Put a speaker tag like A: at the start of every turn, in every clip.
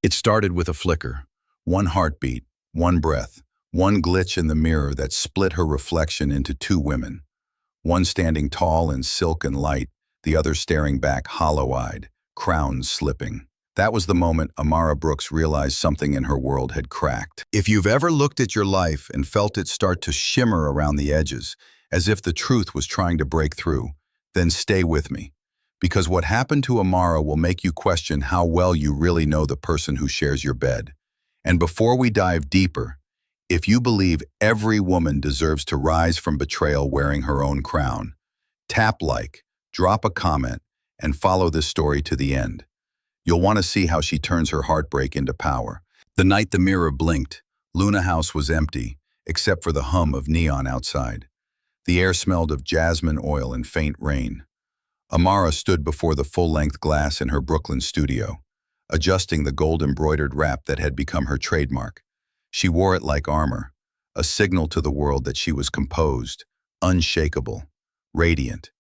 A: It started with a flicker, one heartbeat, one breath, one glitch in the mirror that split her reflection into two women, one standing tall in silk and light, the other staring back hollow-eyed, crowns slipping. That was the moment Amara Brooks realized something in her world had cracked. If you've ever looked at your life and felt it start to shimmer around the edges, as if the truth was trying to break through, then stay with me. Because what happened to Amara will make you question how well you really know the person who shares your bed. And before we dive deeper, if you believe every woman deserves to rise from betrayal wearing her own crown, tap like, drop a comment, and follow this story to the end. You'll want to see how she turns her heartbreak into power. The night the mirror blinked, Luna House was empty, except for the hum of neon outside. The air smelled of jasmine oil and faint rain. Amara stood before the full-length glass in her Brooklyn studio, adjusting the gold-embroidered wrap that had become her trademark. She wore it like armor, a signal to the world that she was composed, unshakable, radiant.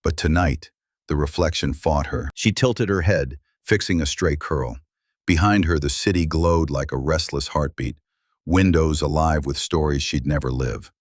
A: But tonight, the reflection fought her. She tilted her head, fixing a stray curl. Behind her, the city glowed like a restless heartbeat, windows alive with stories she'd never live.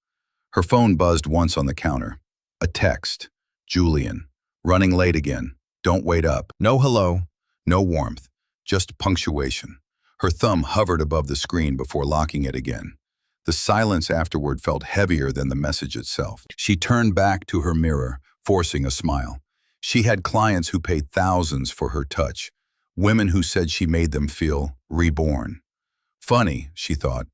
A: Her phone buzzed once on the counter. A text. Julian. Running late again. Don't wait up. No hello. No warmth. Just punctuation. Her thumb hovered above the screen before locking it again. The silence afterward felt heavier than the message itself. She turned back to her mirror, forcing a smile. She had clients who paid thousands for her touch, women who said she made them feel reborn. Funny, she thought,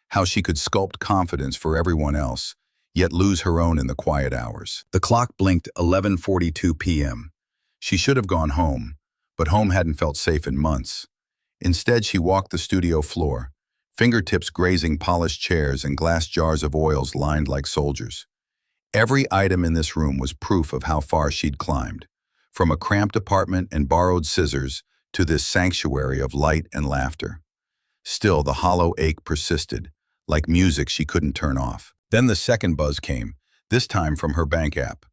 A: how she could sculpt confidence for everyone else, yet lose her own in the quiet hours. The clock blinked 11:42 p.m. She should have gone home, but home hadn't felt safe in months. Instead, she walked the studio floor, fingertips grazing polished chairs and glass jars of oils lined like soldiers. Every item in this room was proof of how far she'd climbed, from a cramped apartment and borrowed scissors to this sanctuary of light and laughter. Still, the hollow ache persisted, like music she couldn't turn off. Then the second buzz came, this time from her bank app.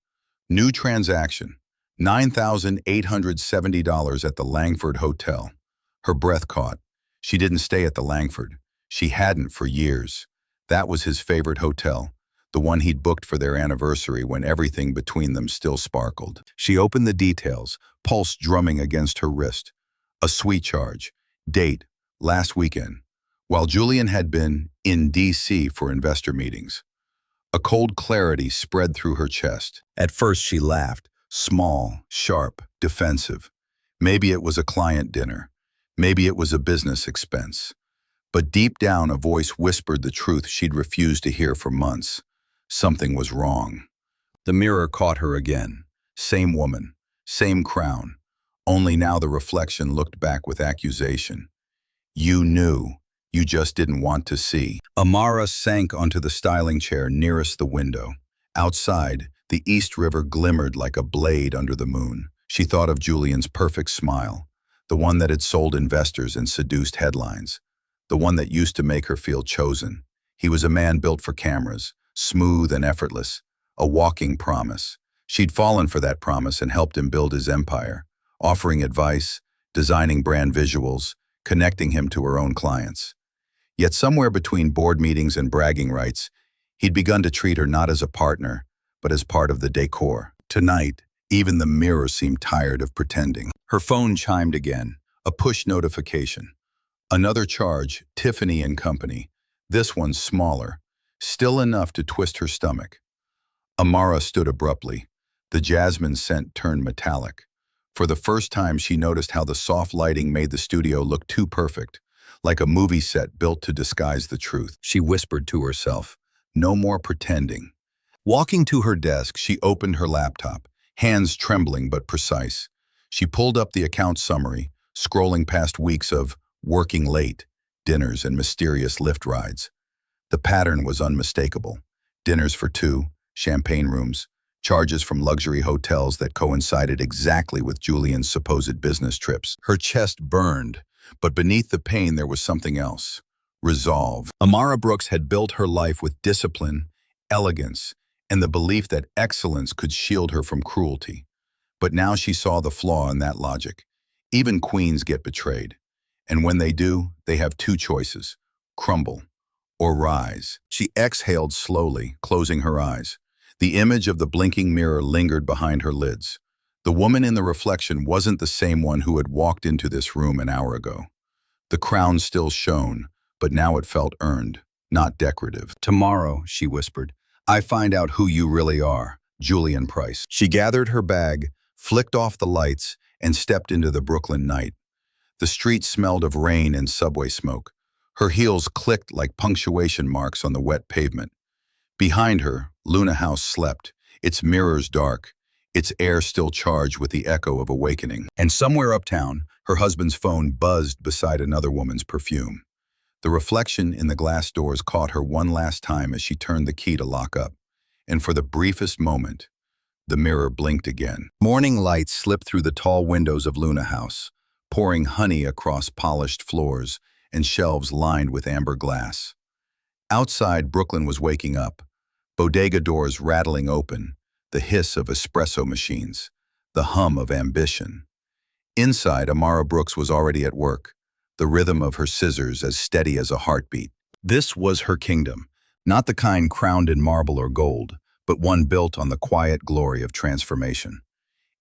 A: New transaction, $9,870 at the Langford Hotel. Her breath caught. She didn't stay at the Langford. She hadn't for years. That was his favorite hotel, the one he'd booked for their anniversary when everything between them still sparkled. She opened the details, pulse drumming against her wrist. A suite charge. Date, last weekend, while Julian had been in D.C. for investor meetings. A cold clarity spread through her chest. At first she laughed, small, sharp, defensive. Maybe it was a client dinner. Maybe it was a business expense. But deep down a voice whispered the truth she'd refused to hear for months. Something was wrong. The mirror caught her again. Same woman, same crown. Only now the reflection looked back with accusation. You knew. You just didn't want to see. Amara sank onto the styling chair nearest the window. Outside, the East River glimmered like a blade under the moon. She thought of Julian's perfect smile, the one that had sold investors and seduced headlines, the one that used to make her feel chosen. He was a man built for cameras, smooth and effortless, a walking promise. She'd fallen for that promise and helped him build his empire, offering advice, designing brand visuals, connecting him to her own clients. Yet somewhere between board meetings and bragging rights, he'd begun to treat her not as a partner, but as part of the decor. Tonight, even the mirror seemed tired of pretending. Her phone chimed again, a push notification. Another charge, Tiffany and Company. This one smaller, still enough to twist her stomach. Amara stood abruptly. The jasmine scent turned metallic. For the first time, she noticed how the soft lighting made the studio look too perfect, like a movie set built to disguise the truth. She whispered to herself, no more pretending. Walking to her desk, she opened her laptop, hands trembling but precise. She pulled up the account summary, scrolling past weeks of working late, dinners and mysterious Lyft rides. The pattern was unmistakable. Dinners for two, champagne rooms, charges from luxury hotels that coincided exactly with Julian's supposed business trips. Her chest burned, but beneath the pain there was something else. Resolve. Amara Brooks had built her life with discipline, elegance, and the belief that excellence could shield her from cruelty. But now she saw the flaw in that logic. Even queens get betrayed. And when they do, they have two choices: crumble or rise. She exhaled slowly, closing her eyes. The image of the blinking mirror lingered behind her lids. The woman in the reflection wasn't the same one who had walked into this room an hour ago. The crown still shone, but now it felt earned, not decorative. "Tomorrow," she whispered, "I find out who you really are, Julian Price." She gathered her bag, flicked off the lights, and stepped into the Brooklyn night. The street smelled of rain and subway smoke. Her heels clicked like punctuation marks on the wet pavement. Behind her, Luna House slept, its mirrors dark, its air still charged with the echo of awakening. And somewhere uptown, her husband's phone buzzed beside another woman's perfume. The reflection in the glass doors caught her one last time as she turned the key to lock up. And for the briefest moment, the mirror blinked again. Morning light slipped through the tall windows of Luna House, pouring honey across polished floors and shelves lined with amber glass. Outside, Brooklyn was waking up, bodega doors rattling open, the hiss of espresso machines, the hum of ambition. Inside, Amara Brooks was already at work, the rhythm of her scissors as steady as a heartbeat. This was her kingdom, not the kind crowned in marble or gold, but one built on the quiet glory of transformation.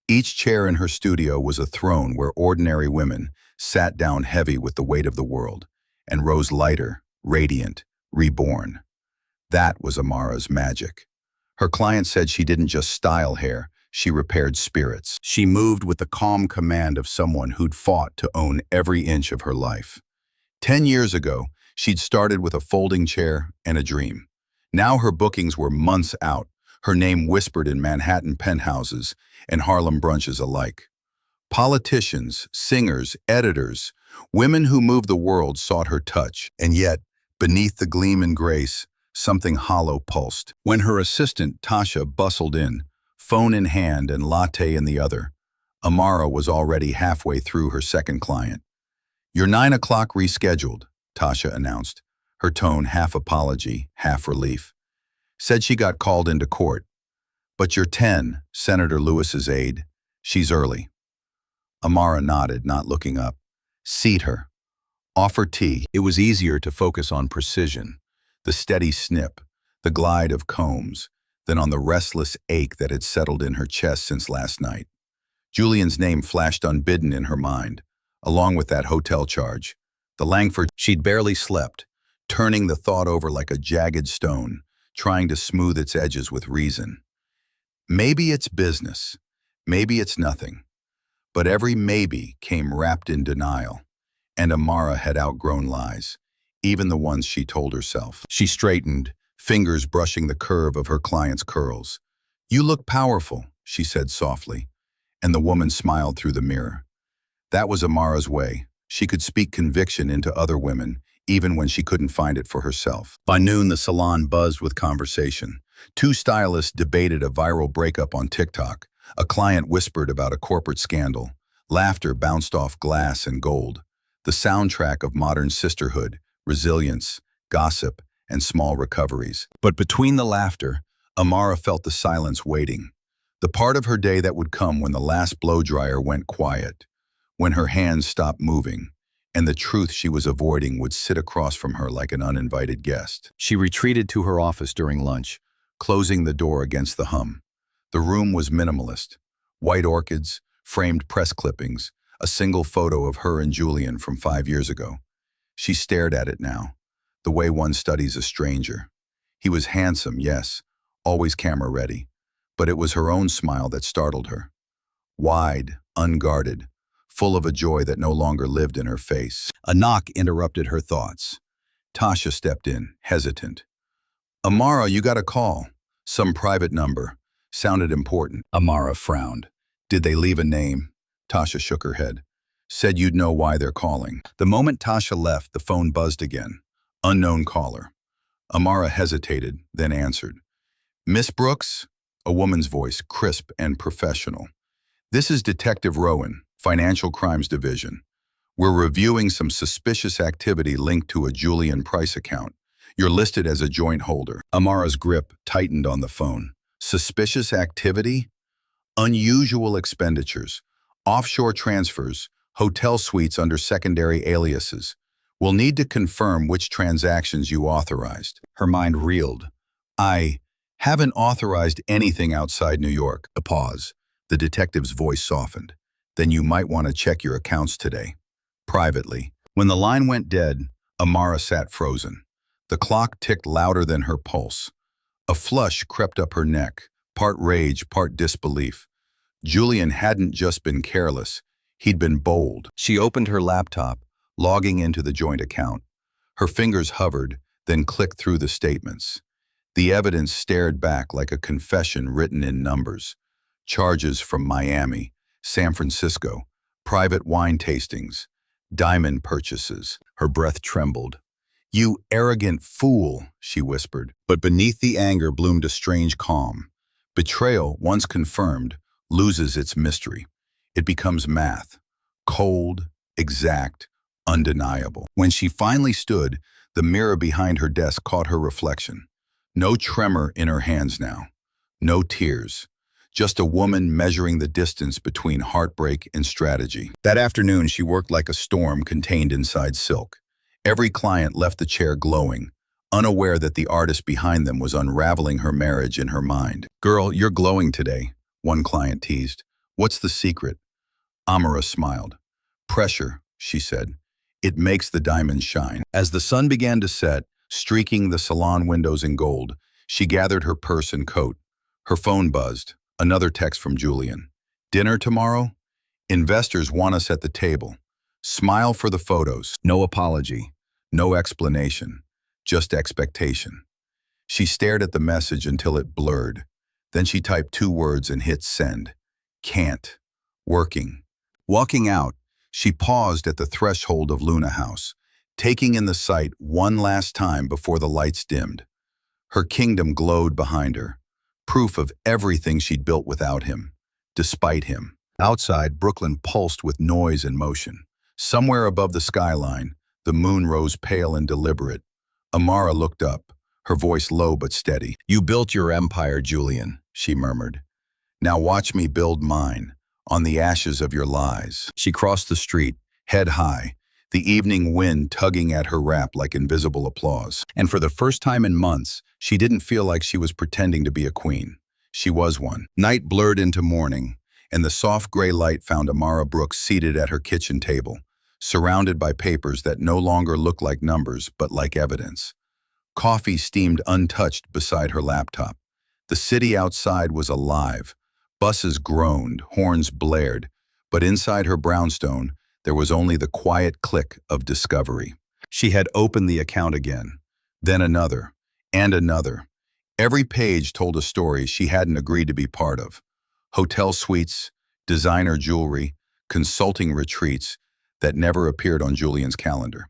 A: Each chair in her studio was a throne where ordinary women sat down heavy with the weight of the world and rose lighter, radiant, reborn. That was Amara's magic. Her client said she didn't just style hair, she repaired spirits. She moved with the calm command of someone who'd fought to own every inch of her life. 10 years ago, she'd started with a folding chair and a dream. Now her bookings were months out, her name whispered in Manhattan penthouses and Harlem brunches alike. Politicians, singers, editors, women who moved the world sought her touch, and yet, beneath the gleam and grace, something hollow pulsed. When her assistant, Tasha, bustled in, phone in hand and latte in the other, Amara was already halfway through her second client. "Your 9 o'clock rescheduled," Tasha announced, her tone half apology, half relief. "Said she got called into court. But your 10, Senator Lewis's aide, she's early." Amara nodded, not looking up. "Seat her. Offer tea." It was easier to focus on precision, the steady snip, the glide of combs, than on the restless ache that had settled in her chest since last night. Julian's name flashed unbidden in her mind, along with that hotel charge. The Langford. She'd barely slept, turning the thought over like a jagged stone, trying to smooth its edges with reason. Maybe it's business, maybe it's nothing. But every maybe came wrapped in denial, and Amara had outgrown lies, even the ones she told herself. She straightened, fingers brushing the curve of her client's curls. "You look powerful," she said softly, and the woman smiled through the mirror. That was Amara's way. She could speak conviction into other women, even when she couldn't find it for herself. By noon, the salon buzzed with conversation. Two stylists debated a viral breakup on TikTok. A client whispered about a corporate scandal. Laughter bounced off glass and gold. The soundtrack of modern sisterhood, resilience, gossip, and small recoveries. But between the laughter, Amara felt the silence waiting. The part of her day that would come when the last blow dryer went quiet, when her hands stopped moving, and the truth she was avoiding would sit across from her like an uninvited guest. She retreated to her office during lunch, closing the door against the hum. The room was minimalist. White orchids, framed press clippings, a single photo of her and Julian from 5 years ago. She stared at it now, the way one studies a stranger. He was handsome, yes, always camera ready, but it was her own smile that startled her. Wide, unguarded, full of a joy that no longer lived in her face. A knock interrupted her thoughts. Tasha stepped in, hesitant. "Amara, you got a call. Some private number. Sounded important." Amara frowned. "Did they leave a name?" Tasha shook her head. "Said you'd know why they're calling." The moment Tasha left, the phone buzzed again. Unknown caller. Amara hesitated, then answered. "Miss Brooks?" A woman's voice, crisp and professional. "This is Detective Rowan, Financial Crimes Division. We're reviewing some suspicious activity linked to a Julian Price account. You're listed as a joint holder." Amara's grip tightened on the phone. Suspicious activity? Unusual expenditures, offshore transfers, hotel suites under secondary aliases. We'll need to confirm which transactions you authorized. Her mind reeled. I haven't authorized anything outside New York. A pause. The detective's voice softened. Then you might want to check your accounts today. Privately. When the line went dead, Amara sat frozen. The clock ticked louder than her pulse. A flush crept up her neck, part rage, part disbelief. Julian hadn't just been careless, he'd been bold. She opened her laptop, logging into the joint account. Her fingers hovered, then clicked through the statements. The evidence stared back like a confession written in numbers. Charges from Miami, San Francisco, private wine tastings, diamond purchases. Her breath trembled. "You arrogant fool," she whispered. But beneath the anger bloomed a strange calm. Betrayal, once confirmed, loses its mystery. It becomes math. Cold, exact, undeniable. When she finally stood, the mirror behind her desk caught her reflection. No tremor in her hands now. No tears. Just a woman measuring the distance between heartbreak and strategy. That afternoon, she worked like a storm contained inside silk. Every client left the chair glowing, unaware that the artist behind them was unraveling her marriage in her mind. "Girl, you're glowing today," one client teased. "What's the secret?" Amara smiled. "Pressure," she said. "It makes the diamonds shine." As the sun began to set, streaking the salon windows in gold, she gathered her purse and coat. Her phone buzzed. Another text from Julian. "Dinner tomorrow? Investors want us at the table. Smile for the photos." No apology, no explanation, just expectation. She stared at the message until it blurred. Then she typed 2 words and hit send. "Can't. Working." Walking out, she paused at the threshold of Luna House, taking in the sight one last time before the lights dimmed. Her kingdom glowed behind her, proof of everything she'd built without him, despite him. Outside, Brooklyn pulsed with noise and motion. Somewhere above the skyline, the moon rose pale and deliberate. Amara looked up, her voice low but steady. "You built your empire, Julian," she murmured. "Now watch me build mine, on the ashes of your lies." She crossed the street, head high, the evening wind tugging at her wrap like invisible applause. And for the first time in months, she didn't feel like she was pretending to be a queen. She was one. Night blurred into morning, and the soft gray light found Amara Brooks seated at her kitchen table, surrounded by papers that no longer looked like numbers but like evidence. Coffee steamed untouched beside her laptop. The city outside was alive. Buses groaned, horns blared, but inside her brownstone, there was only the quiet click of discovery. She had opened the account again, then another, and another. Every page told a story she hadn't agreed to be part of. Hotel suites, designer jewelry, consulting retreats that never appeared on Julian's calendar.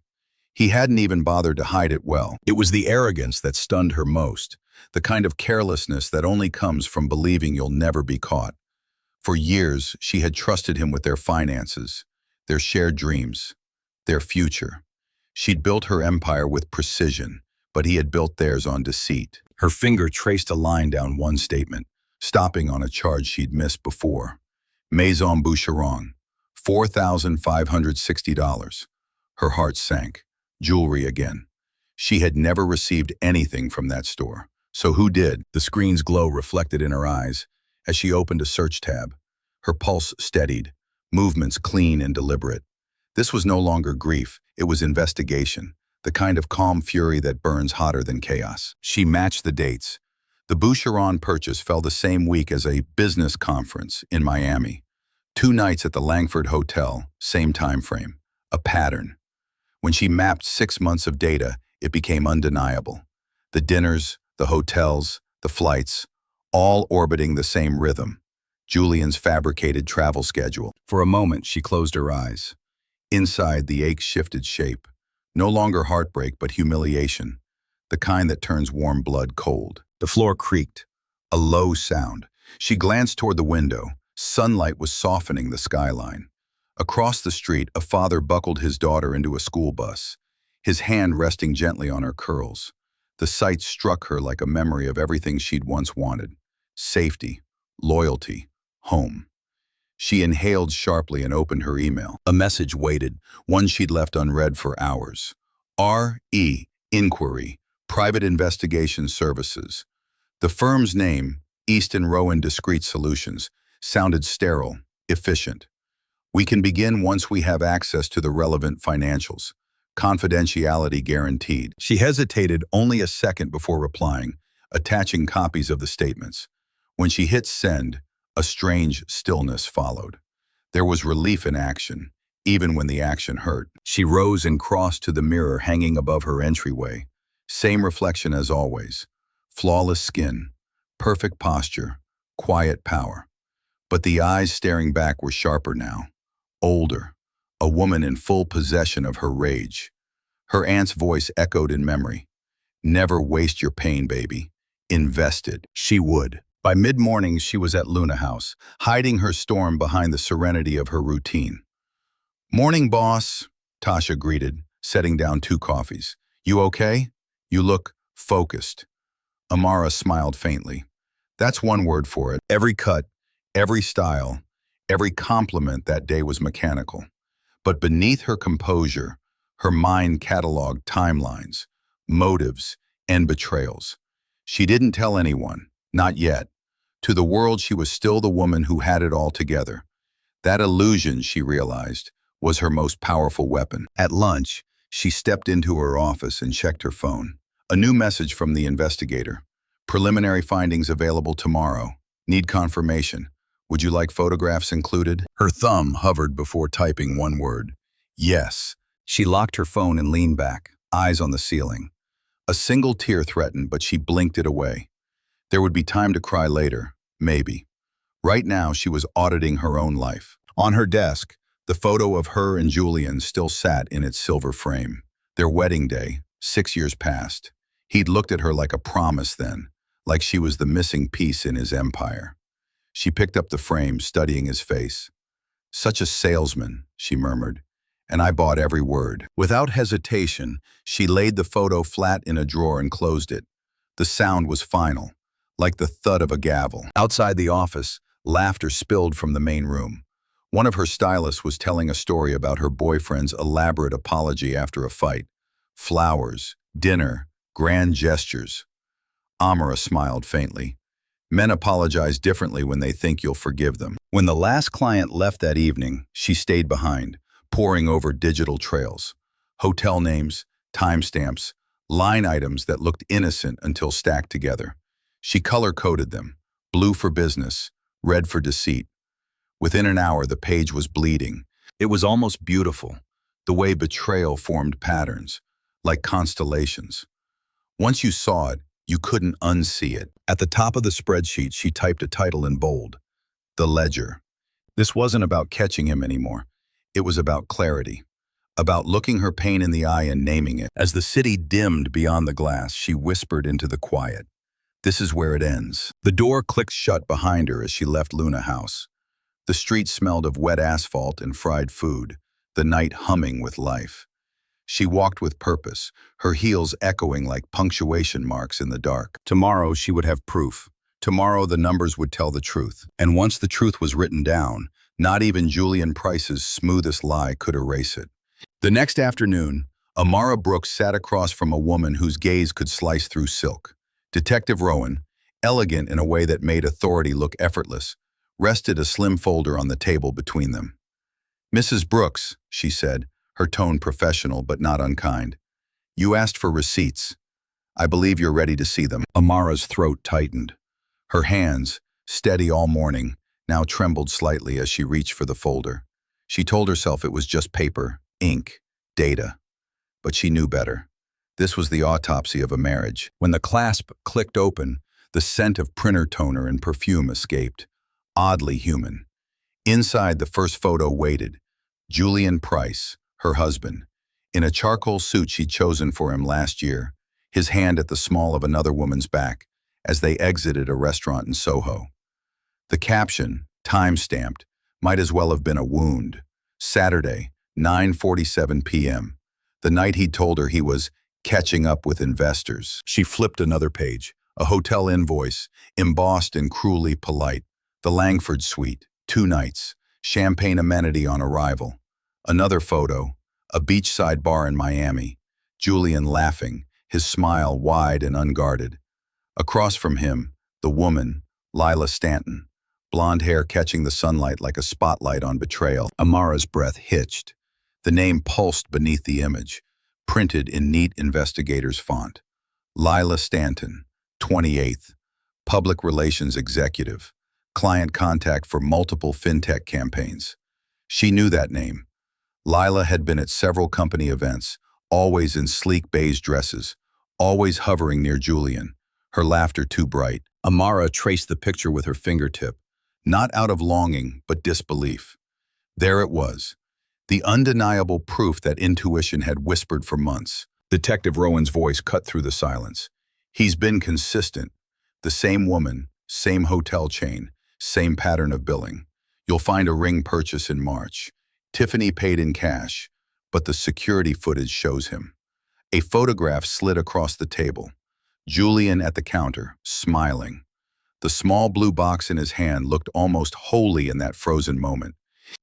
A: He hadn't even bothered to hide it well. It was the arrogance that stunned her most, the kind of carelessness that only comes from believing you'll never be caught. For years, she had trusted him with their finances, their shared dreams, their future. She'd built her empire with precision, but he had built theirs on deceit. Her finger traced a line down one statement, stopping on a charge she'd missed before. Maison Boucheron, $4,560. Her heart sank. Jewelry again. She had never received anything from that store. So who did? The screen's glow reflected in her eyes as she opened a search tab. Her pulse steadied, movements clean and deliberate. This was no longer grief, it was investigation, the kind of calm fury that burns hotter than chaos. She matched the dates. The Boucheron purchase fell the same week as a business conference in Miami. 2 nights at the Langford Hotel, same time frame. A pattern. When she mapped 6 months of data, it became undeniable. The dinners, the hotels, the flights, all orbiting the same rhythm. Julian's fabricated travel schedule. For a moment, she closed her eyes. Inside, the ache shifted shape. No longer heartbreak, but humiliation. The kind that turns warm blood cold. The floor creaked. A low sound. She glanced toward the window. Sunlight was softening the skyline. Across the street, a father buckled his daughter into a school bus, his hand resting gently on her curls. The sight struck her like a memory of everything she'd once wanted. Safety, loyalty, home. She inhaled sharply and opened her email. A message waited, one she'd left unread for hours. R.E. Inquiry, Private Investigation Services. The firm's name, Easton Rowan Discrete Solutions, sounded sterile, efficient. We can begin once we have access to the relevant financials. Confidentiality guaranteed. She hesitated only a second before replying, attaching copies of the statements. When she hit send, a strange stillness followed. There was relief in action, even when the action hurt. She rose and crossed to the mirror hanging above her entryway. Same reflection as always. Flawless skin, perfect posture, quiet power. But the eyes staring back were sharper now. Older, a woman in full possession of her rage. Her aunt's voice echoed in memory. Never waste your pain, baby. Invest it. She would. By mid-morning, she was at Luna House, hiding her storm behind the serenity of her routine. "Morning, boss," Tasha greeted, setting down 2 coffees. "You okay? You look focused." Amara smiled faintly. That's one word for it. Every cut, every style, every compliment that day was mechanical. But beneath her composure, her mind cataloged timelines, motives, and betrayals. She didn't tell anyone, not yet. To the world, she was still the woman who had it all together. That illusion, she realized, was her most powerful weapon. At lunch, she stepped into her office and checked her phone. A new message from the investigator. "Preliminary findings available tomorrow. Need confirmation. Would you like photographs included?" Her thumb hovered before typing one word. Yes. She locked her phone and leaned back, eyes on the ceiling. A single tear threatened, but she blinked it away. There would be time to cry later, maybe. Right now, she was auditing her own life. On her desk, the photo of her and Julian still sat in its silver frame. Their wedding day, 6 years past. He'd looked at her like a promise then, like she was the missing piece in his empire. She picked up the frame, studying his face. "Such a salesman," she murmured, "and I bought every word." Without hesitation, she laid the photo flat in a drawer and closed it. The sound was final, like the thud of a gavel. Outside the office, laughter spilled from the main room. One of her stylists was telling a story about her boyfriend's elaborate apology after a fight. Flowers, dinner, grand gestures. Amara smiled faintly. Men apologize differently when they think you'll forgive them. When the last client left that evening, she stayed behind, poring over digital trails. Hotel names, timestamps, line items that looked innocent until stacked together. She color-coded them, blue for business, red for deceit. Within an hour, the page was bleeding. It was almost beautiful, the way betrayal formed patterns, like constellations. Once you saw it, you couldn't unsee it. At the top of the spreadsheet, she typed a title in bold. The Ledger. This wasn't about catching him anymore. It was about clarity. About looking her pain in the eye and naming it. As the city dimmed beyond the glass, she whispered into the quiet. This is where it ends. The door clicked shut behind her as she left Luna House. The street smelled of wet asphalt and fried food, the night humming with life. She walked with purpose, her heels echoing like punctuation marks in the dark. Tomorrow she would have proof. Tomorrow the numbers would tell the truth. And once the truth was written down, not even Julian Price's smoothest lie could erase it. The next afternoon, Amara Brooks sat across from a woman whose gaze could slice through silk. Detective Rowan, elegant in a way that made authority look effortless, rested a slim folder on the table between them. "Mrs. Brooks," she said, her tone professional but not unkind. "You asked for receipts. I believe you're ready to see them." Amara's throat tightened. Her hands, steady all morning, now trembled slightly as she reached for the folder. She told herself it was just paper, ink, data. But she knew better. This was the autopsy of a marriage. When the clasp clicked open, the scent of printer toner and perfume escaped. Oddly human. Inside, the first photo waited. Julian Price, her husband, in a charcoal suit she'd chosen for him last year, his hand at the small of another woman's back, as they exited a restaurant in Soho. The caption, time-stamped, might as well have been a wound. Saturday, 9:47 p.m., the night he'd told her he was catching up with investors. She flipped another page, a hotel invoice, embossed and cruelly polite. The Langford Suite, 2 nights, champagne amenity on arrival. Another photo, a beachside bar in Miami. Julian laughing, his smile wide and unguarded. Across from him, the woman, Lila Stanton, blonde hair catching the sunlight like a spotlight on Betrayal. Amara's breath hitched. The name pulsed beneath the image, printed in neat investigator's font. Lila Stanton, 28th, public relations executive, client contact for multiple fintech campaigns. She knew that name. Lila had been at several company events, always in sleek beige dresses, always hovering near Julian, her laughter too bright. Amara traced the picture with her fingertip, not out of longing, but disbelief. There it was, the undeniable proof that intuition had whispered for months. Detective Rowan's voice cut through the silence. He's been consistent. The same woman, same hotel chain, same pattern of billing. You'll find a ring purchase in March. Tiffany paid in cash, but the security footage shows him. A photograph slid across the table. Julian at the counter, smiling. The small blue box in his hand looked almost holy in that frozen moment.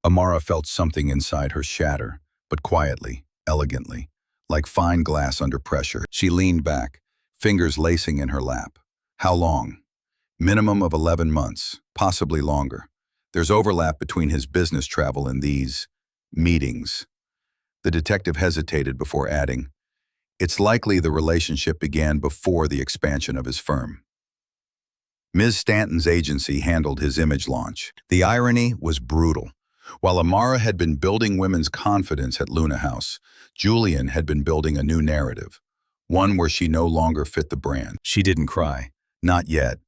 A: Amara felt something inside her shatter, but quietly, elegantly, like fine glass under pressure. She leaned back, fingers lacing in her lap. How long? Minimum of 11 months, possibly longer. There's overlap between his business travel and these meetings. The detective hesitated before adding, it's likely the relationship began before the expansion of his firm. Ms. Stanton's agency handled his image launch. The irony was brutal. While Amara had been building women's confidence at Luna House, Julian had been building a new narrative, one where she no longer fit the brand. She didn't cry. Not yet.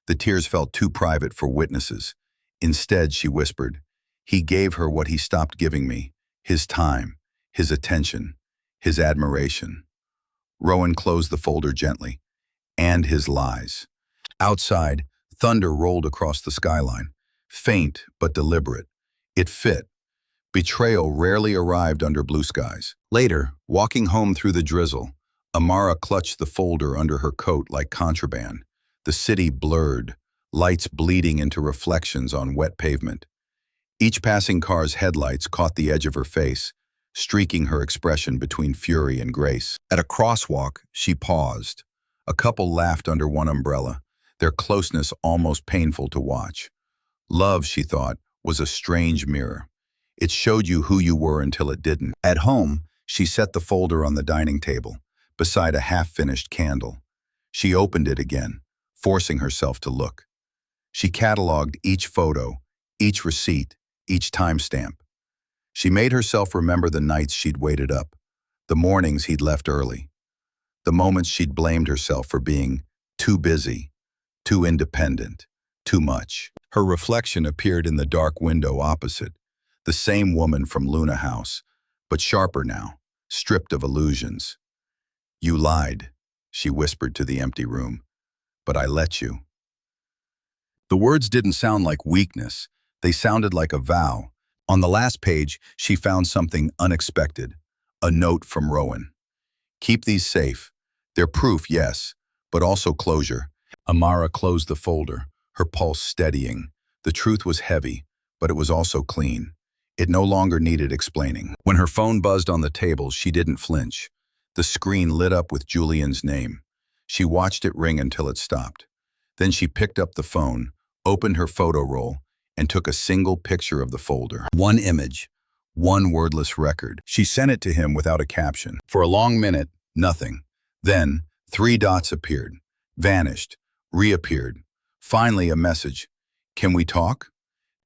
A: The tears felt too private for witnesses. Instead, she whispered, he gave her what he stopped giving me, his time, his attention, his admiration. Rowan closed the folder gently. And his lies. Outside, thunder rolled across the skyline, faint but deliberate. It fit. Betrayal rarely arrived under blue skies. Later, walking home through the drizzle, Amara clutched the folder under her coat like contraband. The city blurred, lights bleeding into reflections on wet pavement. Each passing car's headlights caught the edge of her face, streaking her expression between fury and grace. At a crosswalk, she paused. A couple laughed under one umbrella, their closeness almost painful to watch. Love, she thought, was a strange mirror. It showed you who you were until it didn't. At home, she set the folder on the dining table, beside a half-finished candle. She opened it again, forcing herself to look. She cataloged each photo, each receipt, each timestamp. She made herself remember the nights she'd waited up, the mornings he'd left early, the moments she'd blamed herself for being too busy, too independent, too much. Her reflection appeared in the dark window opposite, the same woman from Luna House, but sharper now, stripped of illusions. You lied, she whispered to the empty room, but I let you. The words didn't sound like weakness, they sounded like a vow. On the last page, she found something unexpected, a note from Rowan. Keep these safe. They're proof, yes, but also closure. Amara closed the folder, her pulse steadying. The truth was heavy, but it was also clean. It no longer needed explaining. When her phone buzzed on the table, she didn't flinch. The screen lit up with Julian's name. She watched it ring until it stopped. Then she picked up the phone, opened her photo roll, and took a single picture of the folder. One image, one wordless record. She sent it to him without a caption. For a long minute, nothing. Then, 3 dots appeared, vanished, reappeared. Finally, a message. Can we talk?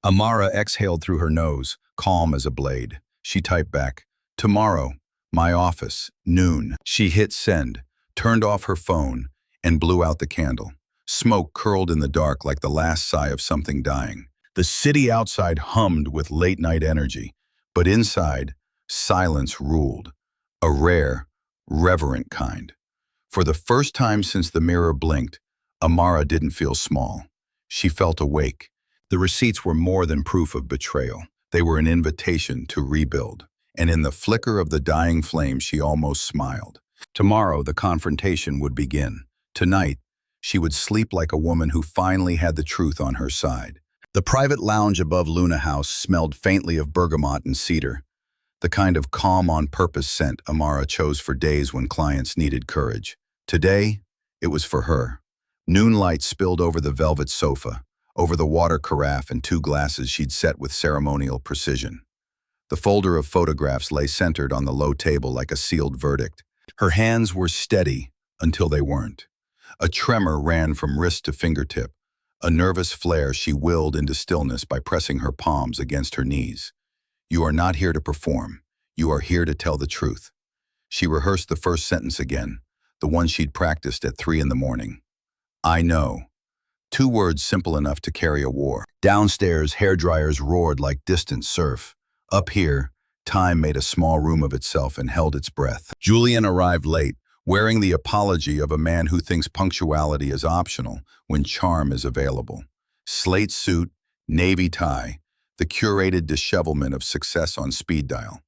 A: Amara exhaled through her nose, calm as a blade. She typed back, tomorrow, my office, noon. She hit send, turned off her phone, and blew out the candle. Smoke curled in the dark like the last sigh of something dying. The city outside hummed with late-night energy, but inside, silence ruled, a rare, reverent kind. For the first time since the mirror blinked, Amara didn't feel small. She felt awake. The receipts were more than proof of betrayal. They were an invitation to rebuild. And in the flicker of the dying flame, she almost smiled. Tomorrow, the confrontation would begin. Tonight, she would sleep like a woman who finally had the truth on her side. The private lounge above Luna House smelled faintly of bergamot and cedar, the kind of calm-on-purpose scent Amara chose for days when clients needed courage. Today, it was for her. Noon light spilled over the velvet sofa, over the water carafe and 2 glasses she'd set with ceremonial precision. The folder of photographs lay centered on the low table like a sealed verdict. Her hands were steady until they weren't. A tremor ran from wrist to fingertip. A nervous flare she willed into stillness by pressing her palms against her knees. You are not here to perform. You are here to tell the truth. She rehearsed the first sentence again, the one she'd practiced at 3 in the morning. I know. 2 words simple enough to carry a war. Downstairs, hairdryers roared like distant surf. Up here, time made a small room of itself and held its breath. Julian arrived late, wearing the apology of a man who thinks punctuality is optional when charm is available. Slate suit, navy tie, the curated dishevelment of success on speed dial.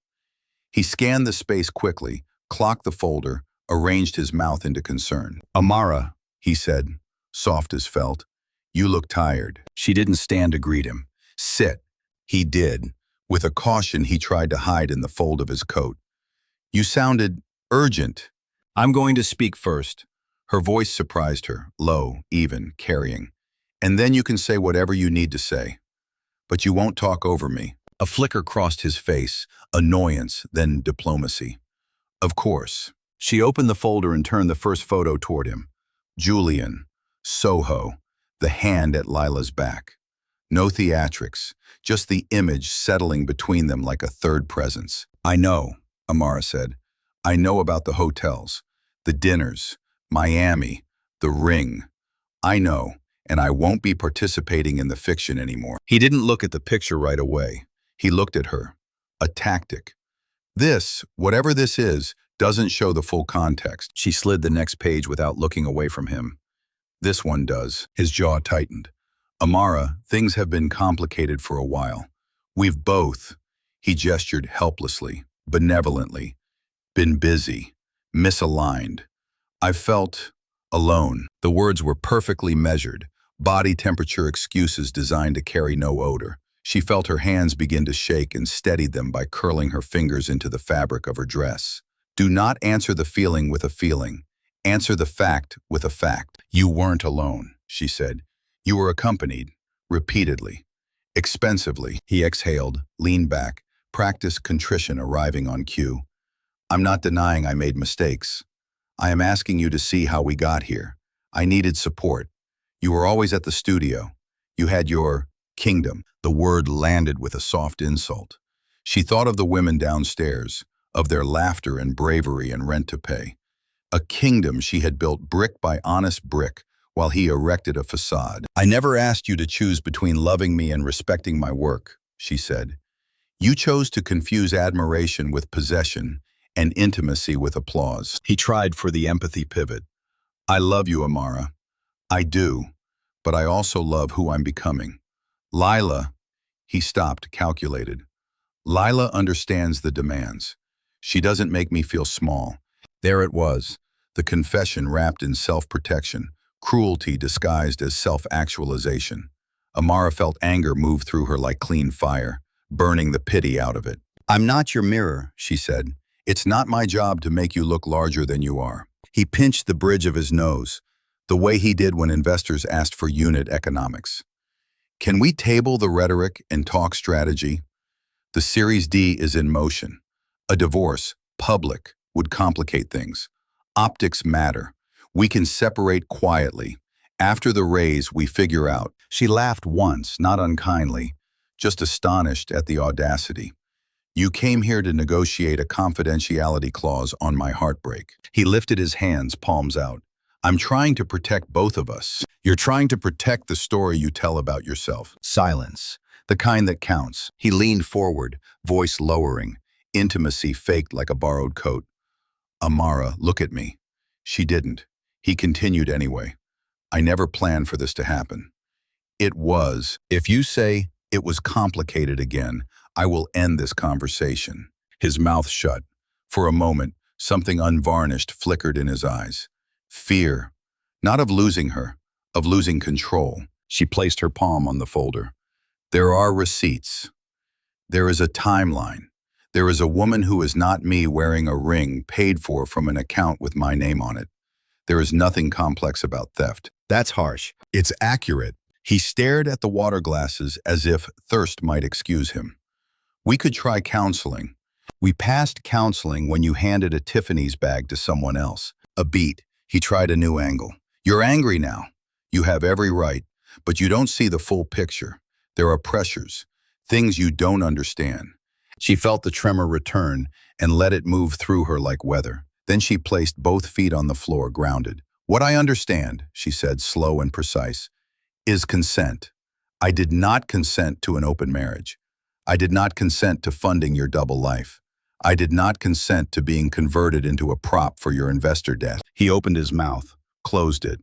A: He scanned the space quickly, clocked the folder, arranged his mouth into concern. Amara, he said, soft as felt, you look tired. She didn't stand to greet him. Sit. He did, with a caution he tried to hide in the fold of his coat. You sounded urgent. I'm going to speak first. Her voice surprised her, low, even, carrying. And then you can say whatever you need to say. But you won't talk over me. A flicker crossed his face, annoyance, then diplomacy. Of course. She opened the folder and turned the first photo toward him. Julian, Soho, the hand at Lila's back. No theatrics, just the image settling between them like a third presence. I know, Amara said. I know about the hotels, the dinners, Miami, the ring. I know, and I won't be participating in the fiction anymore. He didn't look at the picture right away. He looked at her. A tactic. This, whatever this is, doesn't show the full context. She slid the next page without looking away from him. This one does. His jaw tightened. Amara, things have been complicated for a while. We've both, he gestured helplessly, benevolently, been busy, misaligned. I felt alone. The words were perfectly measured, body temperature excuses designed to carry no odor. She felt her hands begin to shake and steadied them by curling her fingers into the fabric of her dress. Do not answer the feeling with a feeling. Answer the fact with a fact. You weren't alone, she said. You were accompanied, repeatedly, expensively. He exhaled, leaned back, practiced contrition arriving on cue. I'm not denying I made mistakes. I am asking you to see how we got here. I needed support. You were always at the studio. You had your kingdom. The word landed with a soft insult. She thought of the women downstairs, of their laughter and bravery and rent to pay. A kingdom she had built brick by honest brick, while he erected a facade. I never asked you to choose between loving me and respecting my work, she said. You chose to confuse admiration with possession and intimacy with applause. He tried for the empathy pivot. I love you, Amara. I do, but I also love who I'm becoming. Lila, he stopped, calculated. Lila understands the demands. She doesn't make me feel small. There it was, the confession wrapped in self-protection. Cruelty disguised as self-actualization. Amara felt anger move through her like clean fire, burning the pity out of it. I'm not your mirror, she said. It's not my job to make you look larger than you are. He pinched the bridge of his nose, the way he did when investors asked for unit economics. Can we table the rhetoric and talk strategy? The Series D is in motion. A divorce, public, would complicate things. Optics matter. We can separate quietly. After the raise, we figure out. She laughed once, not unkindly, just astonished at the audacity. You came here to negotiate a confidentiality clause on my heartbreak. He lifted his hands, palms out. I'm trying to protect both of us. You're trying to protect the story you tell about yourself. Silence, the kind that counts. He leaned forward, voice lowering, intimacy faked like a borrowed coat. Amara, look at me. She didn't. He continued anyway. I never planned for this to happen. It was. If you say it was complicated again, I will end this conversation. His mouth shut. For a moment, something unvarnished flickered in his eyes. Fear. Not of losing her, of losing control. She placed her palm on the folder. There are receipts. There is a timeline. There is a woman who is not me wearing a ring paid for from an account with my name on it. There is nothing complex about theft. That's harsh. It's accurate. He stared at the water glasses as if thirst might excuse him. We could try counseling. We passed counseling when you handed a Tiffany's bag to someone else. A beat. He tried a new angle. You're angry now. You have every right, but you don't see the full picture. There are pressures, things you don't understand. She felt the tremor return and let it move through her like weather. Then she placed both feet on the floor, grounded. What I understand, she said, slow and precise, is consent. I did not consent to an open marriage. I did not consent to funding your double life. I did not consent to being converted into a prop for your investor debt. He opened his mouth, closed it.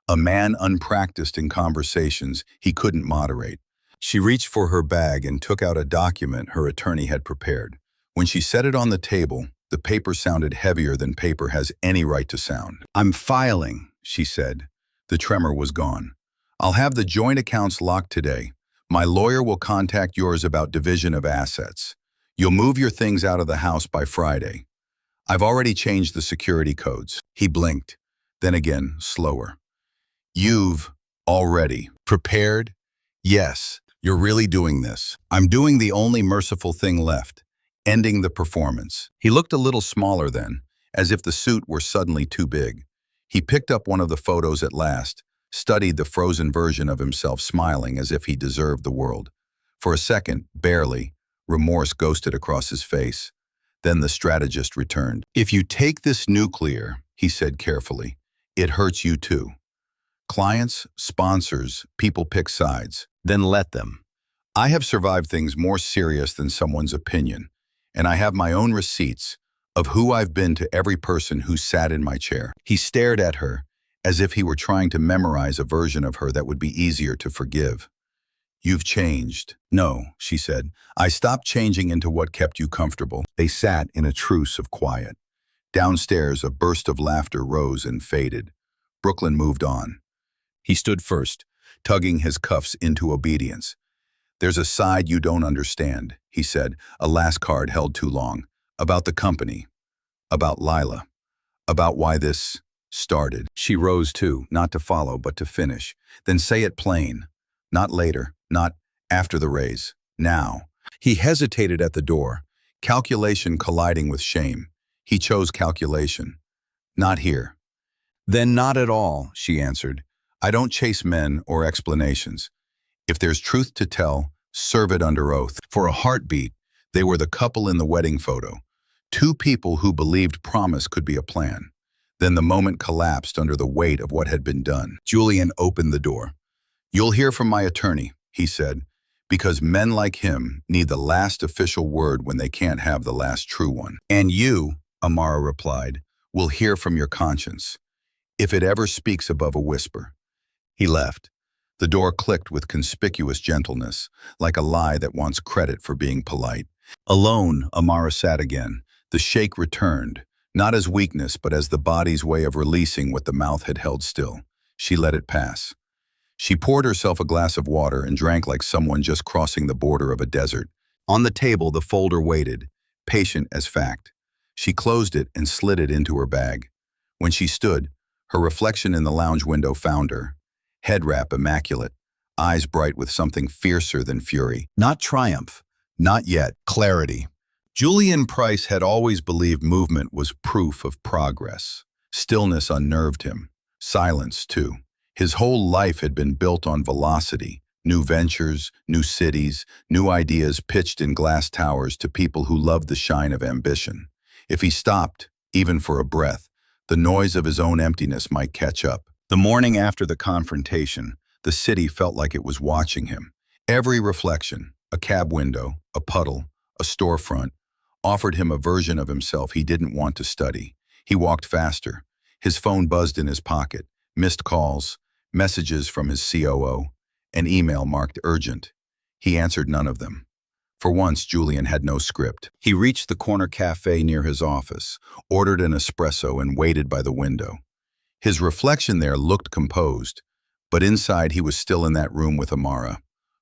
A: A man unpracticed in conversations he couldn't moderate. She reached for her bag and took out a document her attorney had prepared. When she set it on the table, the paper sounded heavier than paper has any right to sound. I'm filing, she said. The tremor was gone. I'll have the joint accounts locked today. My lawyer will contact yours about division of assets. You'll move your things out of the house by Friday. I've already changed the security codes. He blinked, then again, slower. You've already prepared? Yes, you're really doing this. I'm doing the only merciful thing left, ending the performance. He looked a little smaller then, as if the suit were suddenly too big. He picked up one of the photos at last, studied the frozen version of himself smiling as if he deserved the world. For a second, barely, remorse ghosted across his face. Then the strategist returned. If you take this nuclear, he said carefully, it hurts you too. Clients, sponsors, people pick sides. Then let them. I have survived things more serious than someone's opinion, and I have my own receipts of who I've been to every person who sat in my chair. He stared at her as if he were trying to memorize a version of her that would be easier to forgive. You've changed. No, she said. I stopped changing into what kept you comfortable. They sat in a truce of quiet. Downstairs, a burst of laughter rose and faded. Brooklyn moved on. He stood first, tugging his cuffs into obedience. There's a side you don't understand, he said, a last card held too long. About the company. About Lila. About why this started. She rose too, not to follow, but to finish. Then say it plain. Not later, not after the raise. Now. He hesitated at the door, calculation colliding with shame. He chose calculation. Not here. Then not at all, she answered. I don't chase men or explanations. If there's truth to tell, serve it under oath. For a heartbeat, they were the couple in the wedding photo. Two people who believed promise could be a plan. Then the moment collapsed under the weight of what had been done. Julian opened the door. You'll hear from my attorney, he said, because men like him need the last official word when they can't have the last true one. And you, Amara replied, will hear from your conscience, if it ever speaks above a whisper. He left. The door clicked with conspicuous gentleness, like a lie that wants credit for being polite. Alone, Amara sat again. The shake returned, not as weakness, but as the body's way of releasing what the mouth had held still. She let it pass. She poured herself a glass of water and drank like someone just crossing the border of a desert. On the table, the folder waited, patient as fact. She closed it and slid it into her bag. When she stood, her reflection in the lounge window found her. Head wrap immaculate, eyes bright with something fiercer than fury. Not triumph, not yet, clarity. Julian Price had always believed movement was proof of progress. Stillness unnerved him. Silence, too. His whole life had been built on velocity, new ventures, new cities, new ideas pitched in glass towers to people who loved the shine of ambition. If he stopped, even for a breath, the noise of his own emptiness might catch up. The morning after the confrontation, the city felt like it was watching him. Every reflection, a cab window, a puddle, a storefront, offered him a version of himself he didn't want to study. He walked faster. His phone buzzed in his pocket. Missed calls, messages from his COO, an email marked urgent. He answered none of them. For once, Julian had no script. He reached the corner cafe near his office, ordered an espresso, and waited by the window. His reflection there looked composed, but inside he was still in that room with Amara.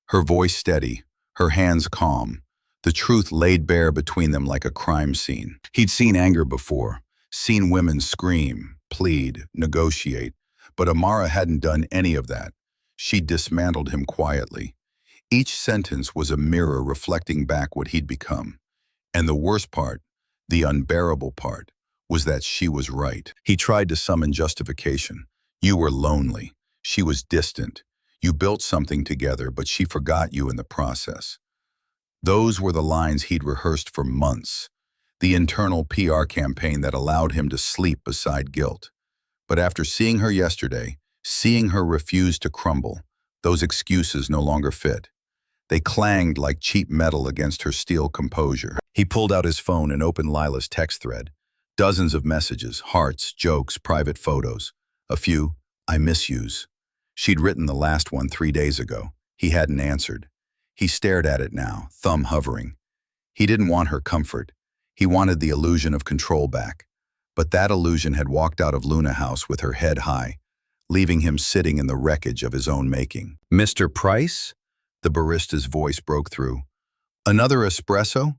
A: Her voice steady, her hands calm, the truth laid bare between them like a crime scene. He'd seen anger before, seen women scream, plead, negotiate, but Amara hadn't done any of that. She dismantled him quietly. Each sentence was a mirror reflecting back what he'd become. And the worst part, the unbearable part, was that she was right. He tried to summon justification. You were lonely. She was distant. You built something together, but she forgot you in the process. Those were the lines he'd rehearsed for months, the internal PR campaign that allowed him to sleep beside guilt. But after seeing her yesterday, seeing her refuse to crumble, those excuses no longer fit. They clanged like cheap metal against her steel composure. He pulled out his phone and opened Lila's text thread. Dozens of messages, hearts, jokes, private photos. A few, I miss yous. She'd written the last one 3 days ago. He hadn't answered. He stared at it now, thumb hovering. He didn't want her comfort. He wanted the illusion of control back. But that illusion had walked out of Luna House with her head high, leaving him sitting in the wreckage of his own making. Mr. Price? The barista's voice broke through. Another espresso?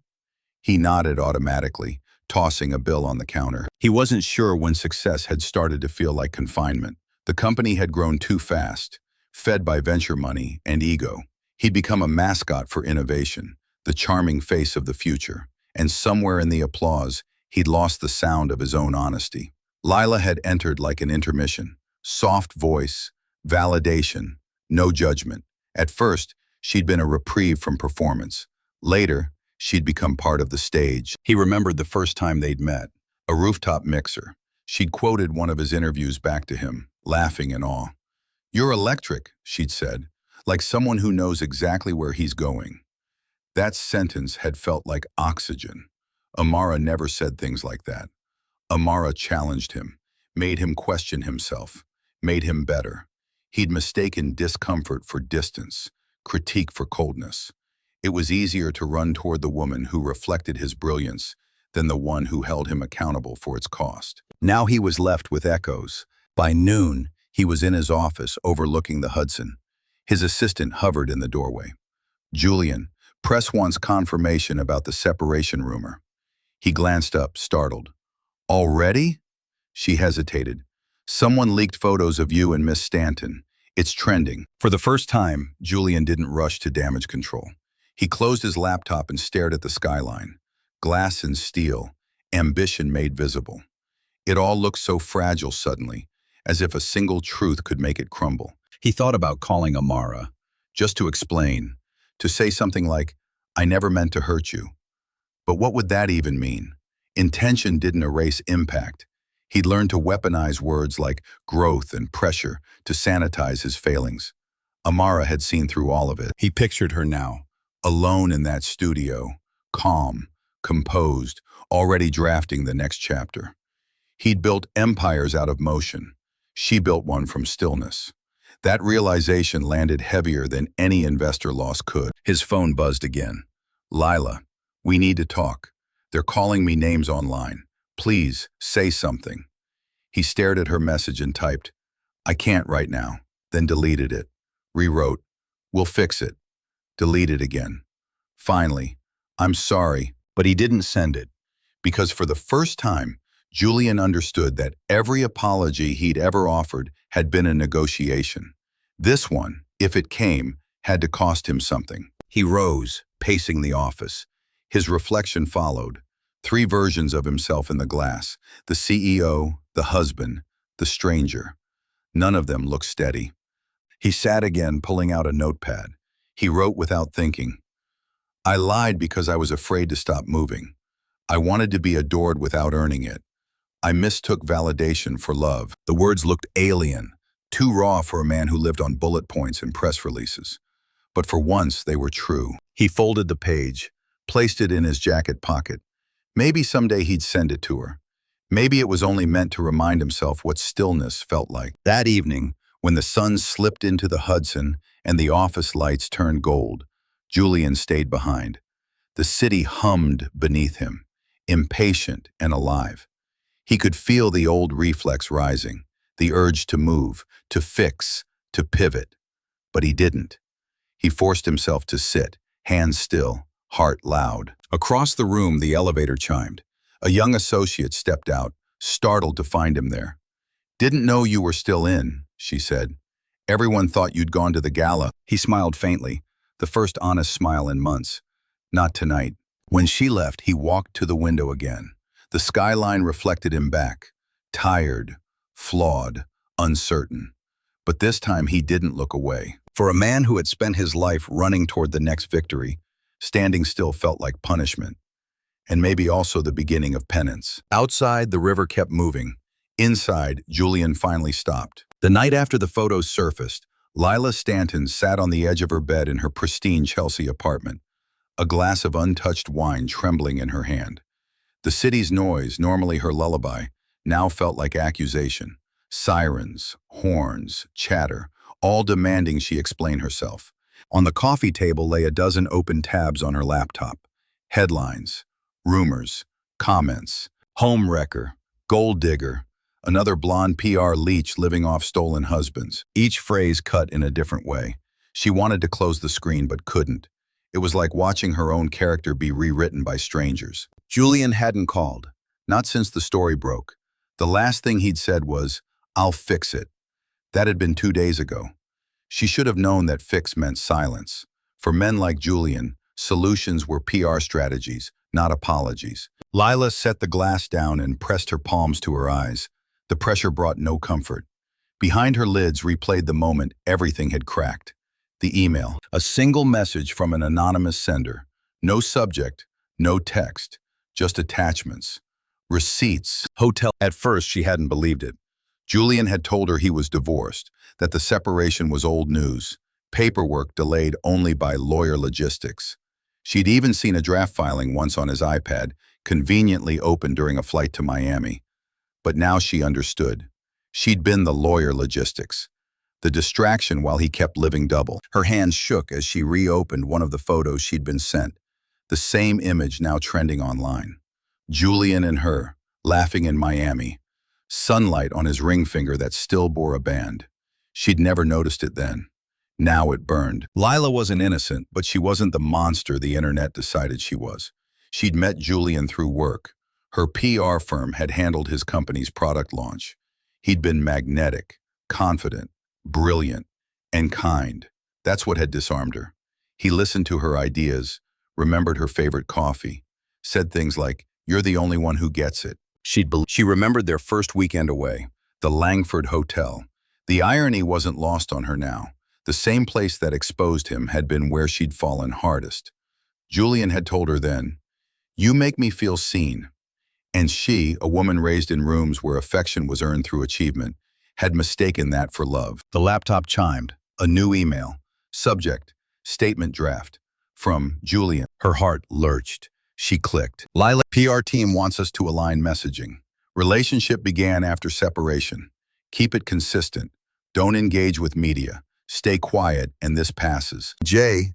A: He nodded automatically, tossing a bill on the counter. He wasn't sure when success had started to feel like confinement. The company had grown too fast, fed by venture money and ego. He'd become a mascot for innovation, the charming face of the future, and somewhere in the applause, he'd lost the sound of his own honesty. Lila had entered like an intermission, soft voice, validation, no judgment. At first, she'd been a reprieve from performance. Later, she'd become part of the stage. He remembered the first time they'd met, a rooftop mixer. She'd quoted one of his interviews back to him, laughing in awe. "You're electric," she'd said, like someone who knows exactly where he's going. That sentence had felt like oxygen. Amara never said things like that. Amara challenged him, made him question himself, made him better. He'd mistaken discomfort for distance, critique for coldness. It was easier to run toward the woman who reflected his brilliance than the one who held him accountable for its cost. Now he was left with echoes. By noon, he was in his office overlooking the Hudson. His assistant hovered in the doorway. "Julian, press wants confirmation about the separation rumor." He glanced up, startled. "Already?" She hesitated. "Someone leaked photos of you and Miss Stanton. It's trending." For the first time, Julian didn't rush to damage control. He closed his laptop and stared at the skyline. Glass and steel, ambition made visible. It all looked so fragile suddenly, as if a single truth could make it crumble. He thought about calling Amara, just to explain, to say something like, "I never meant to hurt you." But what would that even mean? Intention didn't erase impact. He'd learned to weaponize words like growth and pressure to sanitize his failings. Amara had seen through all of it. He pictured her now, alone in that studio, calm, composed, already drafting the next chapter. He'd built empires out of motion. She built one from stillness. That realization landed heavier than any investor loss could. His phone buzzed again. "Lila, we need to talk. They're calling me names online. Please, say something." He stared at her message and typed, "I can't right now," then deleted it. Rewrote, "We'll fix it." Deleted again. Finally, "I'm sorry," but he didn't send it. Because for the first time, Julian understood that every apology he'd ever offered had been a negotiation. This one, if it came, had to cost him something. He rose, pacing the office. His reflection followed. 3 versions of himself in the glass. The CEO, the husband, the stranger. None of them looked steady. He sat again, pulling out a notepad. He wrote without thinking. "I lied because I was afraid to stop moving. I wanted to be adored without earning it. I mistook validation for love." The words looked alien, too raw for a man who lived on bullet points and press releases. But for once, they were true. He folded the page, placed it in his jacket pocket. Maybe someday he'd send it to her. Maybe it was only meant to remind himself what stillness felt like. That evening, when the sun slipped into the Hudson and the office lights turned gold, Julian stayed behind. The city hummed beneath him, impatient and alive. He could feel the old reflex rising, the urge to move, to fix, to pivot. But he didn't. He forced himself to sit, hands still, heart loud. Across the room, the elevator chimed. A young associate stepped out, startled to find him there. "Didn't know you were still in," she said. "Everyone thought you'd gone to the gala." He smiled faintly, the first honest smile in months. "Not tonight." When she left, he walked to the window again. The skyline reflected him back, tired, flawed, uncertain. But this time he didn't look away. For a man who had spent his life running toward the next victory, standing still felt like punishment, and maybe also the beginning of penance. Outside, the river kept moving. Inside, Julian finally stopped. The night after the photos surfaced, Lila Stanton sat on the edge of her bed in her pristine Chelsea apartment, a glass of untouched wine trembling in her hand. The city's noise, normally her lullaby, now felt like accusation. Sirens, horns, chatter, all demanding she explain herself. On the coffee table lay a dozen open tabs on her laptop. Headlines, rumors, comments, home wrecker, gold digger, another blonde PR leech living off stolen husbands, each phrase cut in a different way. She wanted to close the screen but couldn't. It was like watching her own character be rewritten by strangers. Julian hadn't called, not since the story broke. The last thing he'd said was, "I'll fix it." That had been 2 days ago. She should have known that fix meant silence. For men like Julian, solutions were PR strategies, not apologies. Lila set the glass down and pressed her palms to her eyes. The pressure brought no comfort. Behind her lids replayed the moment everything had cracked. The email, a single message from an anonymous sender. No subject, no text, just attachments. Receipts, hotel. At first, she hadn't believed it. Julian had told her he was divorced, that the separation was old news, paperwork delayed only by lawyer logistics. She'd even seen a draft filing once on his iPad, conveniently opened during a flight to Miami. But now she understood. She'd been the lawyer logistics, the distraction while he kept living double. Her hands shook as she reopened one of the photos she'd been sent, the same image now trending online. Julian and her, laughing in Miami, sunlight on his ring finger that still bore a band. She'd never noticed it then. Now it burned. Lila wasn't innocent, but she wasn't the monster the internet decided she was. She'd met Julian through work. Her PR firm had handled his company's product launch. He'd been magnetic, confident, brilliant, and kind. That's what had disarmed her. He listened to her ideas, remembered her favorite coffee, said things like, "You're the only one who gets it." She remembered their first weekend away, the Langford Hotel. The irony wasn't lost on her now. The same place that exposed him had been where she'd fallen hardest. Julian had told her then, "You make me feel seen." And she, a woman raised in rooms where affection was earned through achievement, had mistaken that for love. The laptop chimed. A new email. Subject, statement draft. From Julian. Her heart lurched. She clicked. "Lila, PR team wants us to align messaging. Relationship began after separation. Keep it consistent. Don't engage with media. Stay quiet, and this passes." J,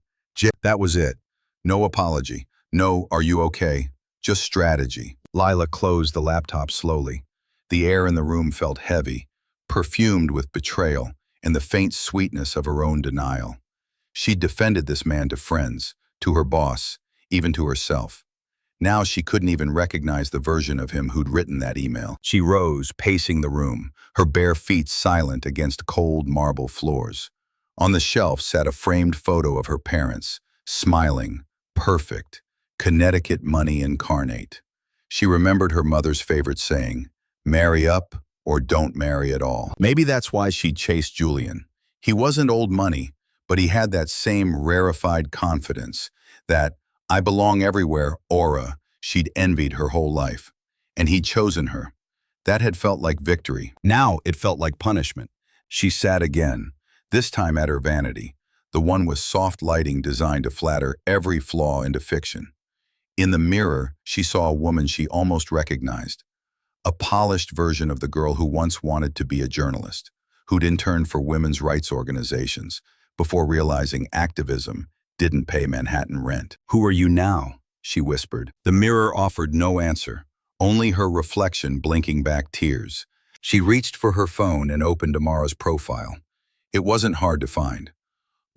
A: that was it. No apology. No, "Are you okay?" Just strategy. Lila closed the laptop slowly. The air in the room felt heavy, perfumed with betrayal and the faint sweetness of her own denial. She'd defended this man to friends, to her boss, even to herself. Now she couldn't even recognize the version of him who'd written that email. She rose, pacing the room, her bare feet silent against cold marble floors. On the shelf sat a framed photo of her parents, smiling, perfect, Connecticut money incarnate. She remembered her mother's favorite saying, "Marry up or don't marry at all." Maybe that's why she'd chased Julian. He wasn't old money, but he had that same rarefied confidence, that "I belong everywhere" aura she'd envied her whole life. And he'd chosen her. That had felt like victory. Now it felt like punishment. She sat again, this time at her vanity, the one with soft lighting designed to flatter every flaw into fiction. In the mirror, she saw a woman she almost recognized, a polished version of the girl who once wanted to be a journalist, who'd interned for women's rights organizations before realizing activism didn't pay Manhattan rent. "Who are you now?" she whispered. The mirror offered no answer, only her reflection blinking back tears. She reached for her phone and opened Amara's profile. It wasn't hard to find.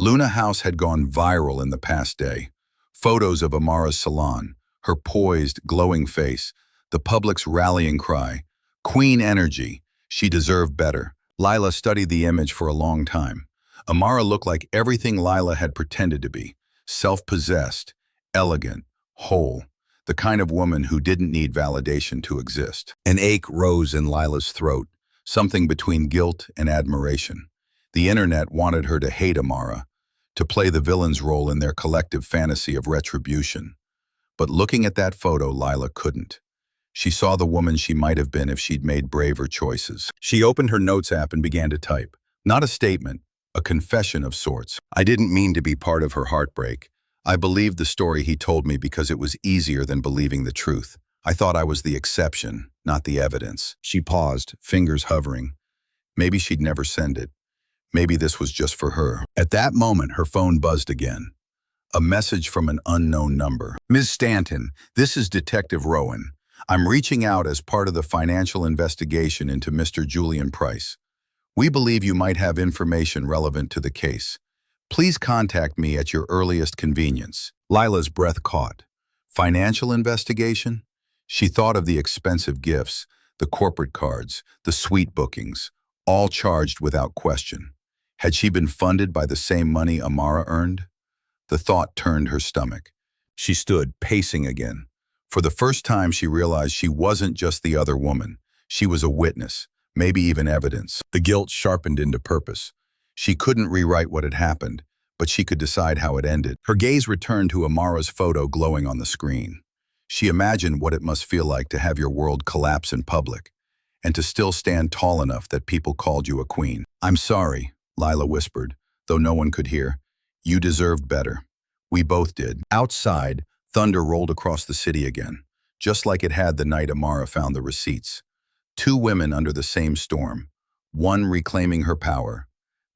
A: Luna House had gone viral in the past day. Photos of Amara's salon, her poised, glowing face, the public's rallying cry. Queen energy. She deserved better. Lila studied the image for a long time. Amara looked like everything Lila had pretended to be. Self-possessed, elegant, whole. The kind of woman who didn't need validation to exist. An ache rose in Lila's throat, something between guilt and admiration. The internet wanted her to hate Amara, to play the villain's role in their collective fantasy of retribution. But looking at that photo, Lila couldn't. She saw the woman she might have been if she'd made braver choices. She opened her notes app and began to type. Not a statement, a confession of sorts. I didn't mean to be part of her heartbreak. I believed the story he told me because it was easier than believing the truth. I thought I was the exception, not the evidence. She paused, fingers hovering. Maybe she'd never send it. Maybe this was just for her. At that moment, her phone buzzed again. A message from an unknown number. Ms. Stanton, this is Detective Rowan. I'm reaching out as part of the financial investigation into Mr. Julian Price. We believe you might have information relevant to the case. Please contact me at your earliest convenience. Lila's breath caught. Financial investigation? She thought of the expensive gifts, the corporate cards, the suite bookings, all charged without question. Had she been funded by the same money Amara earned? The thought turned her stomach. She stood, pacing again. For the first time, she realized she wasn't just the other woman. She was a witness, maybe even evidence. The guilt sharpened into purpose. She couldn't rewrite what had happened, but she could decide how it ended. Her gaze returned to Amara's photo glowing on the screen. She imagined what it must feel like to have your world collapse in public, and to still stand tall enough that people called you a queen. I'm sorry, Lila whispered, though no one could hear. You deserved better. We both did. Outside, thunder rolled across the city again, just like it had the night Amara found the receipts. Two women under the same storm, one reclaiming her power,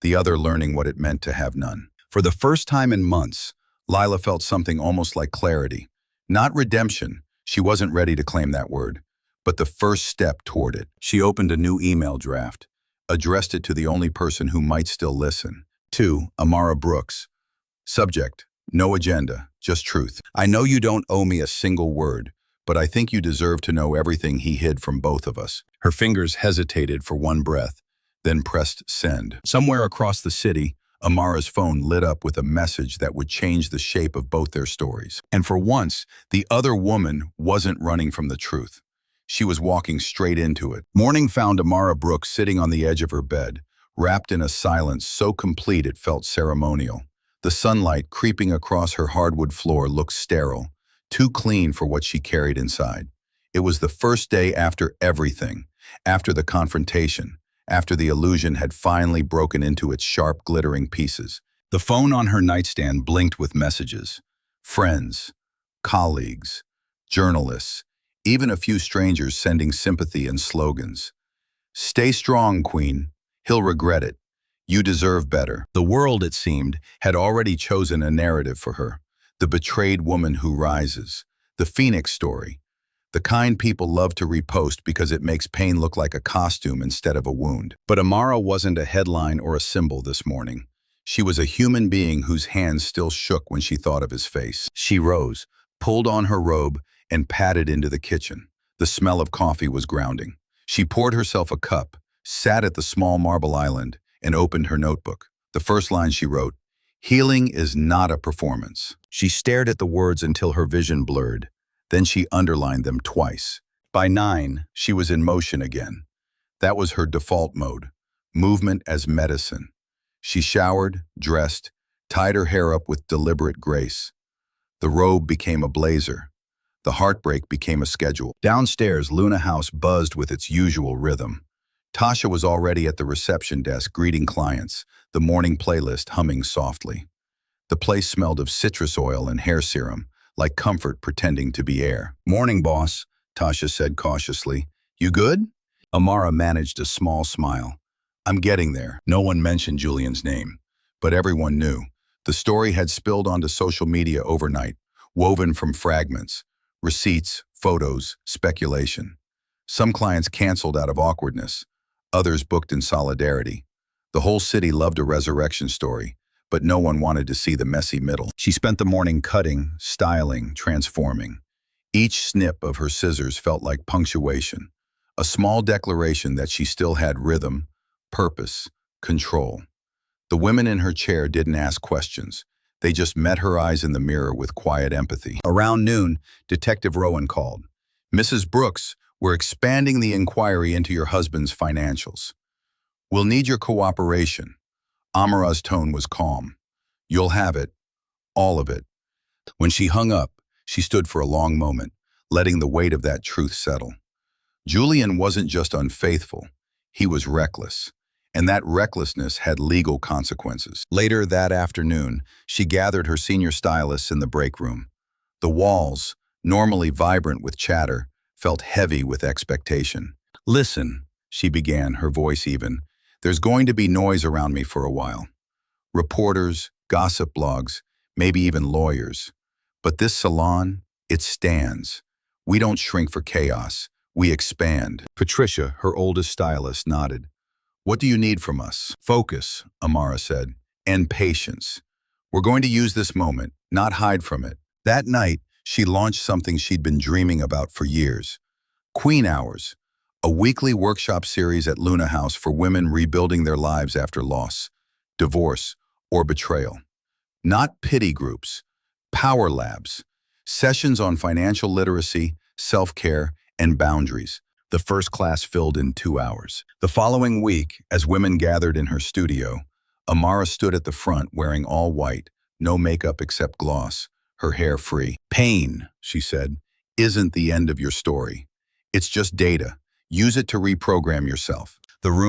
A: the other learning what it meant to have none. For the first time in months, Lila felt something almost like clarity. Not redemption, she wasn't ready to claim that word, but the first step toward it. She opened a new email draft, addressed it to the only person who might still listen. To Amara Brooks. Subject, no agenda, just truth. I know you don't owe me a single word, but I think you deserve to know everything he hid from both of us. Her fingers hesitated for one breath, then pressed send. Somewhere across the city, Amara's phone lit up with a message that would change the shape of both their stories. And for once, the other woman wasn't running from the truth. She was walking straight into it. Morning found Amara Brooks sitting on the edge of her bed, wrapped in a silence so complete it felt ceremonial. The sunlight creeping across her hardwood floor looked sterile, too clean for what she carried inside. It was the first day after everything, after the confrontation, after the illusion had finally broken into its sharp, glittering pieces. The phone on her nightstand blinked with messages. Friends, colleagues, journalists, even a few strangers sending sympathy and slogans. Stay strong, Queen. He'll regret it. You deserve better. The world, it seemed, had already chosen a narrative for her. The betrayed woman who rises. The Phoenix story. The kind people love to repost because it makes pain look like a costume instead of a wound. But Amara wasn't a headline or a symbol this morning. She was a human being whose hands still shook when she thought of his face. She rose, pulled on her robe, and padded into the kitchen. The smell of coffee was grounding. She poured herself a cup, sat at the small marble island, and opened her notebook. The first line she wrote, "Healing is not a performance." She stared at the words until her vision blurred. Then she underlined them twice. By 9, she was in motion again. That was her default mode, movement as medicine. She showered, dressed, tied her hair up with deliberate grace. The robe became a blazer. The heartbreak became a schedule. Downstairs, Luna House buzzed with its usual rhythm. Tasha was already at the reception desk greeting clients, the morning playlist humming softly. The place smelled of citrus oil and hair serum, like comfort pretending to be air. "Morning, boss," Tasha said cautiously. "You good?" Amara managed a small smile. "I'm getting there." No one mentioned Julian's name, but everyone knew. The story had spilled onto social media overnight, woven from fragments, receipts, photos, speculation. Some clients canceled out of awkwardness. Others booked in solidarity. The whole city loved a resurrection story, but no one wanted to see the messy middle. She spent the morning cutting, styling, transforming. Each snip of her scissors felt like punctuation, a small declaration that she still had rhythm, purpose, control. The women in her chair didn't ask questions. They just met her eyes in the mirror with quiet empathy. Around noon, Detective Rowan called. "Mrs. Brooks, we're expanding the inquiry into your husband's financials. We'll need your cooperation." Amara's tone was calm. "You'll have it, all of it." When she hung up, she stood for a long moment, letting the weight of that truth settle. Julian wasn't just unfaithful, he was reckless. And that recklessness had legal consequences. Later that afternoon, she gathered her senior stylists in the break room. The walls, normally vibrant with chatter, felt heavy with expectation. "Listen," she began, her voice even, "there's going to be noise around me for a while. Reporters, gossip blogs, maybe even lawyers. But this salon, it stands. We don't shrink for chaos, we expand." Patricia, her oldest stylist, nodded. "What do you need from us?" "Focus," Amara said, "and patience. We're going to use this moment, not hide from it." That night, she launched something she'd been dreaming about for years. Queen Hours, a weekly workshop series at Luna House for women rebuilding their lives after loss, divorce, or betrayal. Not pity groups, power labs, sessions on financial literacy, self-care, and boundaries. The first class filled in 2 hours. The following week, as women gathered in her studio, Amara stood at the front wearing all white, no makeup except gloss, her hair free. "Pain," she said, "isn't the end of your story. It's just data. Use it to reprogram yourself."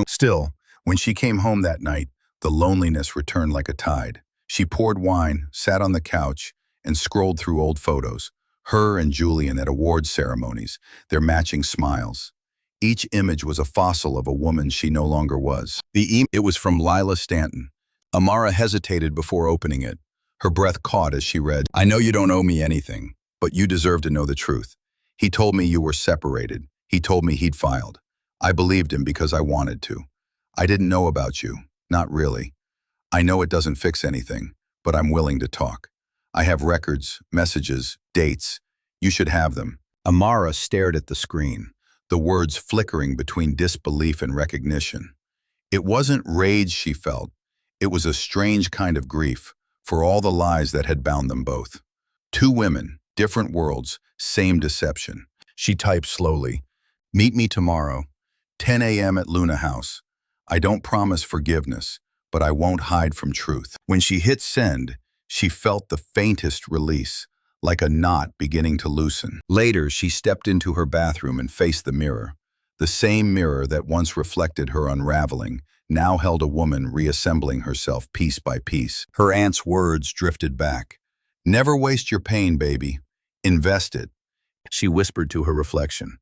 A: Still, when she came home that night, the loneliness returned like a tide. She poured wine, sat on the couch, and scrolled through old photos. Her and Julian at award ceremonies, their matching smiles. Each image was a fossil of a woman she no longer was. It was from Lila Stanton. Amara hesitated before opening it. Her breath caught as she read, "I know you don't owe me anything, but you deserve to know the truth. He told me you were separated. He told me he'd filed. I believed him because I wanted to. I didn't know about you. Not really. I know it doesn't fix anything, but I'm willing to talk. I have records, messages, dates. You should have them." Amara stared at the screen, the words flickering between disbelief and recognition. It wasn't rage she felt. It was a strange kind of grief for all the lies that had bound them both. Two women, different worlds, same deception. She typed slowly, "Meet me tomorrow, 10 a.m. at Luna House. I don't promise forgiveness, but I won't hide from truth." When she hit send, she felt the faintest release, like a knot beginning to loosen. Later, she stepped into her bathroom and faced the mirror. The same mirror that once reflected her unraveling, now held a woman reassembling herself piece by piece. Her aunt's words drifted back. "Never waste your pain, baby. Invest it." She whispered to her reflection,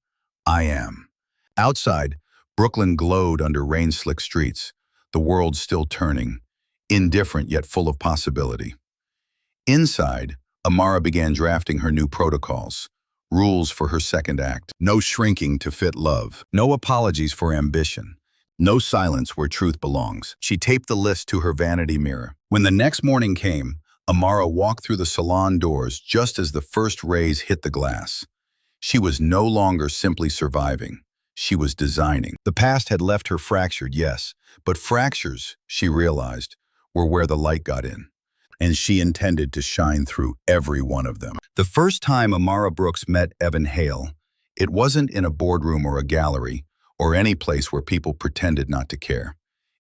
A: "I am." Outside, Brooklyn glowed under rain-slick streets, the world still turning, indifferent yet full of possibility. Inside, Amara began drafting her new protocols, rules for her second act. No shrinking to fit love, no apologies for ambition, no silence where truth belongs. She taped the list to her vanity mirror. When the next morning came, Amara walked through the salon doors just as the first rays hit the glass. She was no longer simply surviving. She was designing. The past had left her fractured, yes, but fractures, she realized, were where the light got in. And she intended to shine through every one of them. The first time Amara Brooks met Evan Hale, it wasn't in a boardroom or a gallery, or any place where people pretended not to care.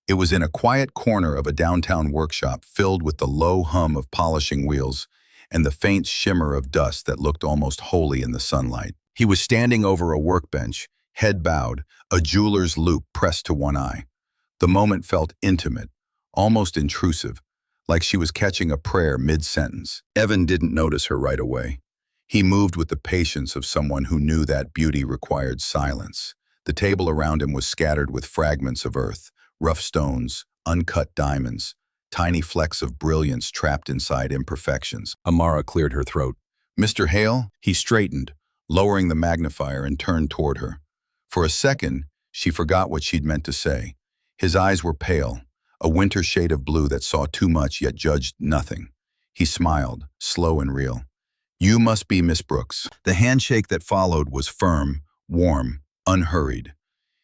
A: It was in a quiet corner of a downtown workshop filled with the low hum of polishing wheels and the faint shimmer of dust that looked almost holy in the sunlight. He was standing over a workbench, head bowed, a jeweler's loupe pressed to one eye. The moment felt intimate, almost intrusive, like she was catching a prayer mid-sentence. Evan didn't notice her right away. He moved with the patience of someone who knew that beauty required silence. The table around him was scattered with fragments of earth, rough stones, uncut diamonds, tiny flecks of brilliance trapped inside imperfections. Amara cleared her throat. "Mr. Hale?" He straightened, lowering the magnifier, and turned toward her. For a second, she forgot what she'd meant to say. His eyes were pale, a winter shade of blue that saw too much yet judged nothing. He smiled, slow and real. "You must be Miss Brooks." The handshake that followed was firm, warm, unhurried.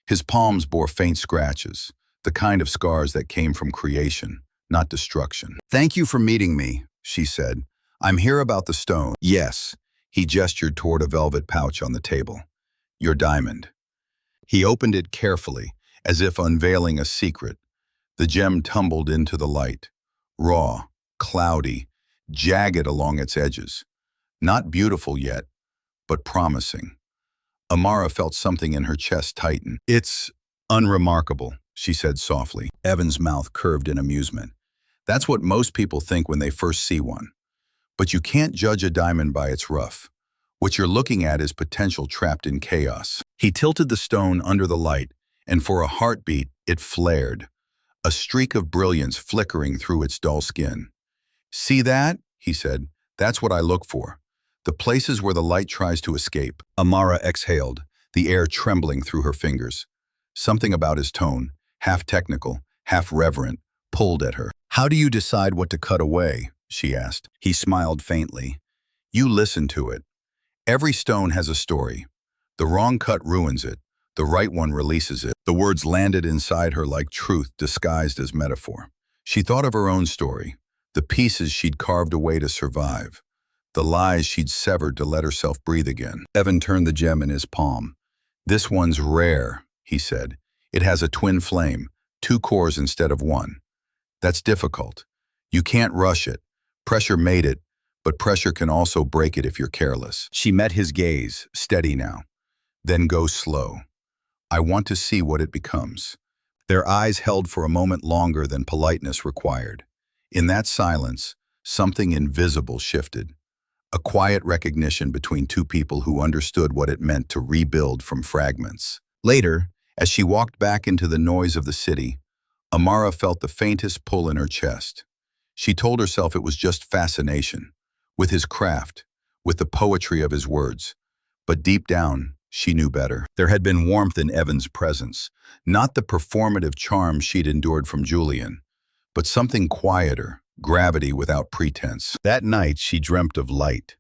A: His palms bore faint scratches, the kind of scars that came from creation, not destruction. "Thank you for meeting me," she said. "I'm here about the stone." "Yes." He gestured toward a velvet pouch on the table. "Your diamond." He opened it carefully, as if unveiling a secret. The gem tumbled into the light, raw, cloudy, jagged along its edges. Not beautiful yet, but promising. Amara felt something in her chest tighten. "It's unremarkable," she said softly. Evan's mouth curved in amusement. "That's what most people think when they first see one. But you can't judge a diamond by its rough. What you're looking at is potential trapped in chaos." He tilted the stone under the light, and for a heartbeat, it flared, a streak of brilliance flickering through its dull skin. "See that?" he said. "That's what I look for. The places where the light tries to escape." Amara exhaled, the air trembling through her fingers. Something about his tone, half technical, half reverent, pulled at her. "How do you decide what to cut away?" she asked. He smiled faintly. "You listen to it. Every stone has a story. The wrong cut ruins it. The right one releases it." The words landed inside her like truth disguised as metaphor. She thought of her own story, the pieces she'd carved away to survive, the lies she'd severed to let herself breathe again. Evan turned the gem in his palm. "This one's rare," he said. "It has a twin flame, 2 cores instead of 1. That's difficult. You can't rush it. Pressure made it, but pressure can also break it if you're careless." She met his gaze, steady now. "Then go slow. I want to see what it becomes." Their eyes held for a moment longer than politeness required. In that silence, something invisible shifted. A quiet recognition between two people who understood what it meant to rebuild from fragments. Later, as she walked back into the noise of the city, Amara felt the faintest pull in her chest. She told herself it was just fascination, with his craft, with the poetry of his words. But deep down, she knew better. There had been warmth in Evan's presence, not the performative charm she'd endured from Julian, but something quieter, gravity without pretense. That night she dreamt of light,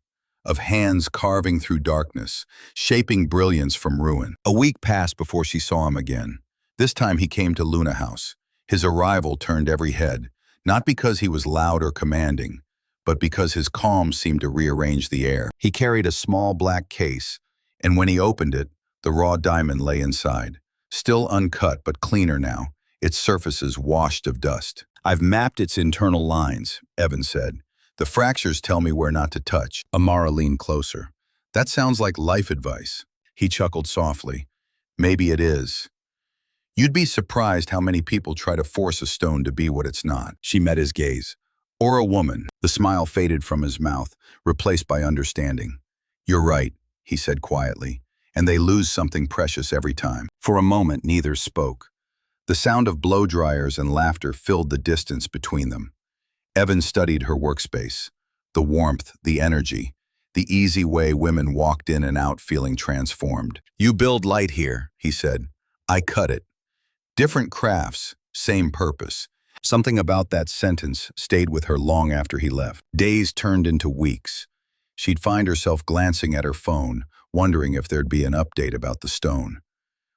A: of hands carving through darkness, shaping brilliance from ruin. A week passed before she saw him again. This time he came to Luna House. His arrival turned every head, not because he was loud or commanding, but because his calm seemed to rearrange the air. He carried a small black case, and when he opened it, the raw diamond lay inside. Still uncut but cleaner now, its surfaces washed of dust. "I've mapped its internal lines," Evan said. "The fractures tell me where not to touch." Amara leaned closer. "That sounds like life advice." He chuckled softly. "Maybe it is. You'd be surprised how many people try to force a stone to be what it's not." She met his gaze. "Or a woman." The smile faded from his mouth, replaced by understanding. "You're right," he said quietly, "and they lose something precious every time." For a moment, neither spoke. The sound of blow dryers and laughter filled the distance between them. Evan studied her workspace, the warmth, the energy, the easy way women walked in and out feeling transformed. "You build light here," he said. "I cut it." Different crafts, same purpose. Something about that sentence stayed with her long after he left. Days turned into weeks. She'd find herself glancing at her phone, wondering if there'd be an update about the stone.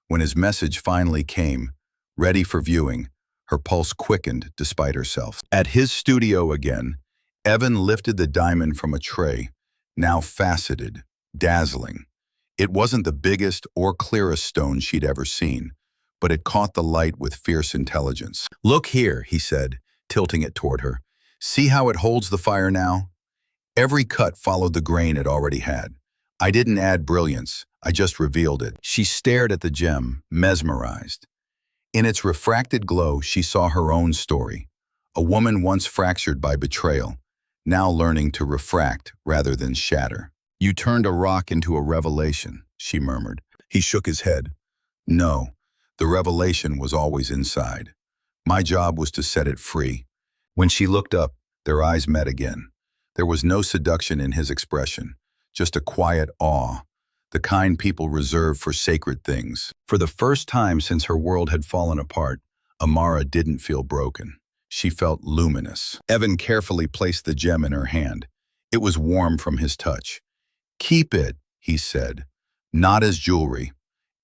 A: When his message finally came, ready for viewing, her pulse quickened despite herself. At his studio again, Evan lifted the diamond from a tray, now faceted, dazzling. It wasn't the biggest or clearest stone she'd ever seen, but it caught the light with fierce intelligence. "Look here," he said, tilting it toward her. "See how it holds the fire now? Every cut followed the grain it already had. I didn't add brilliance, I just revealed it." She stared at the gem, mesmerized. In its refracted glow, she saw her own story. A woman once fractured by betrayal, now learning to refract rather than shatter. "You turned a rock into a revelation," she murmured. He shook his head. "No, the revelation was always inside. My job was to set it free." When she looked up, their eyes met again. There was no seduction in his expression, just a quiet awe, the kind people reserve for sacred things. For the first time since her world had fallen apart, Amara didn't feel broken. She felt luminous. Evan carefully placed the gem in her hand. It was warm from his touch. "Keep it," he said, "not as jewelry,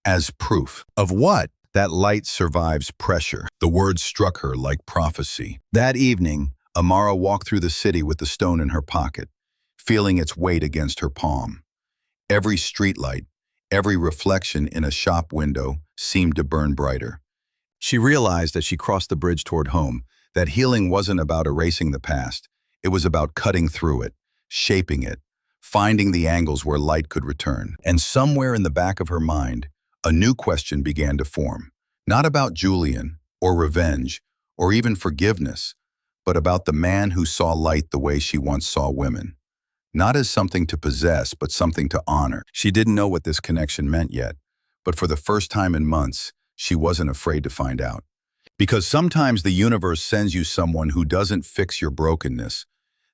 A: as proof." "Of what?" "That light survives pressure." The words struck her like prophecy. That evening, Amara walked through the city with the stone in her pocket, feeling its weight against her palm. Every streetlight, every reflection in a shop window seemed to burn brighter. She realized as she crossed the bridge toward home that healing wasn't about erasing the past. It was about cutting through it, shaping it, finding the angles where light could return. And somewhere in the back of her mind, a new question began to form. Not about Julian, or revenge, or even forgiveness, but about the man who saw light the way she once saw women. Not as something to possess, but something to honor. She didn't know what this connection meant yet, but for the first time in months, she wasn't afraid to find out. Because sometimes the universe sends you someone who doesn't fix your brokenness.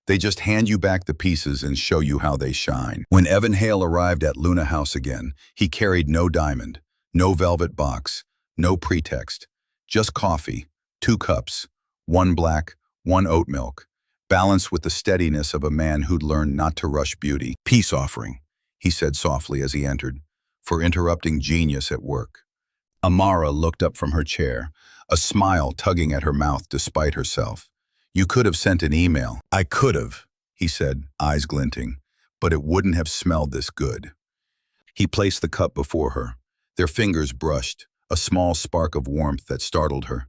A: They just hand you back the pieces and show you how they shine. When Evan Hale arrived at Luna House again, he carried no diamond, no velvet box, no pretext. Just coffee, 2 cups, 1 black, 1 oat milk, balanced with the steadiness of a man who'd learned not to rush beauty. "Peace offering," he said softly as he entered, "for interrupting genius at work." Amara looked up from her chair, a smile tugging at her mouth despite herself. "You could have sent an email." "I could have," he said, eyes glinting, "but it wouldn't have smelled this good." He placed the cup before her. Their fingers brushed, a small spark of warmth that startled her.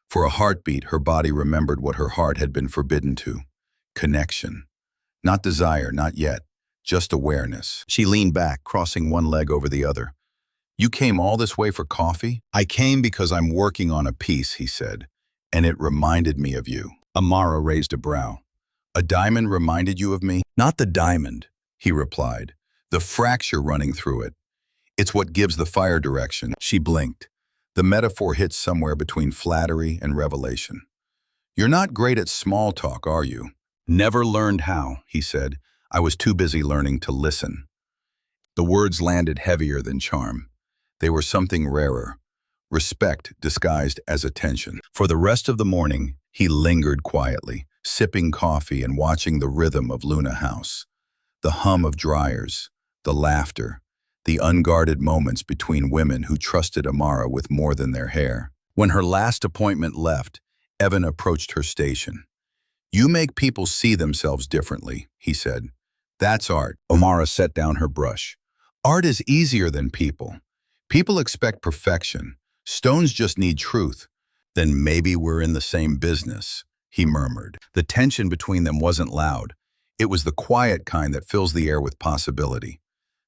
A: For a heartbeat, her body remembered what her heart had been forbidden to. Connection. Not desire, not yet, just awareness. She leaned back, crossing one leg over the other. "You came all this way for coffee?" "I came because I'm working on a piece," he said, "and it reminded me of you." Amara raised a brow. "A diamond reminded you of me?" "Not the diamond," he replied. "The fracture running through it. It's what gives the fire direction." She blinked. The metaphor hit somewhere between flattery and revelation. "You're not great at small talk, are you?" "Never learned how," he said. "I was too busy learning to listen." The words landed heavier than charm. They were something rarer. Respect disguised as attention. For the rest of the morning, he lingered quietly, sipping coffee and watching the rhythm of Luna House. The hum of dryers, the laughter, the unguarded moments between women who trusted Amara with more than their hair. When her last appointment left, Evan approached her station. "You make people see themselves differently," he said. "That's art." Amara set down her brush. "Art is easier than people. People expect perfection. Stones just need truth." "Then maybe we're in the same business," he murmured. The tension between them wasn't loud. It was the quiet kind that fills the air with possibility.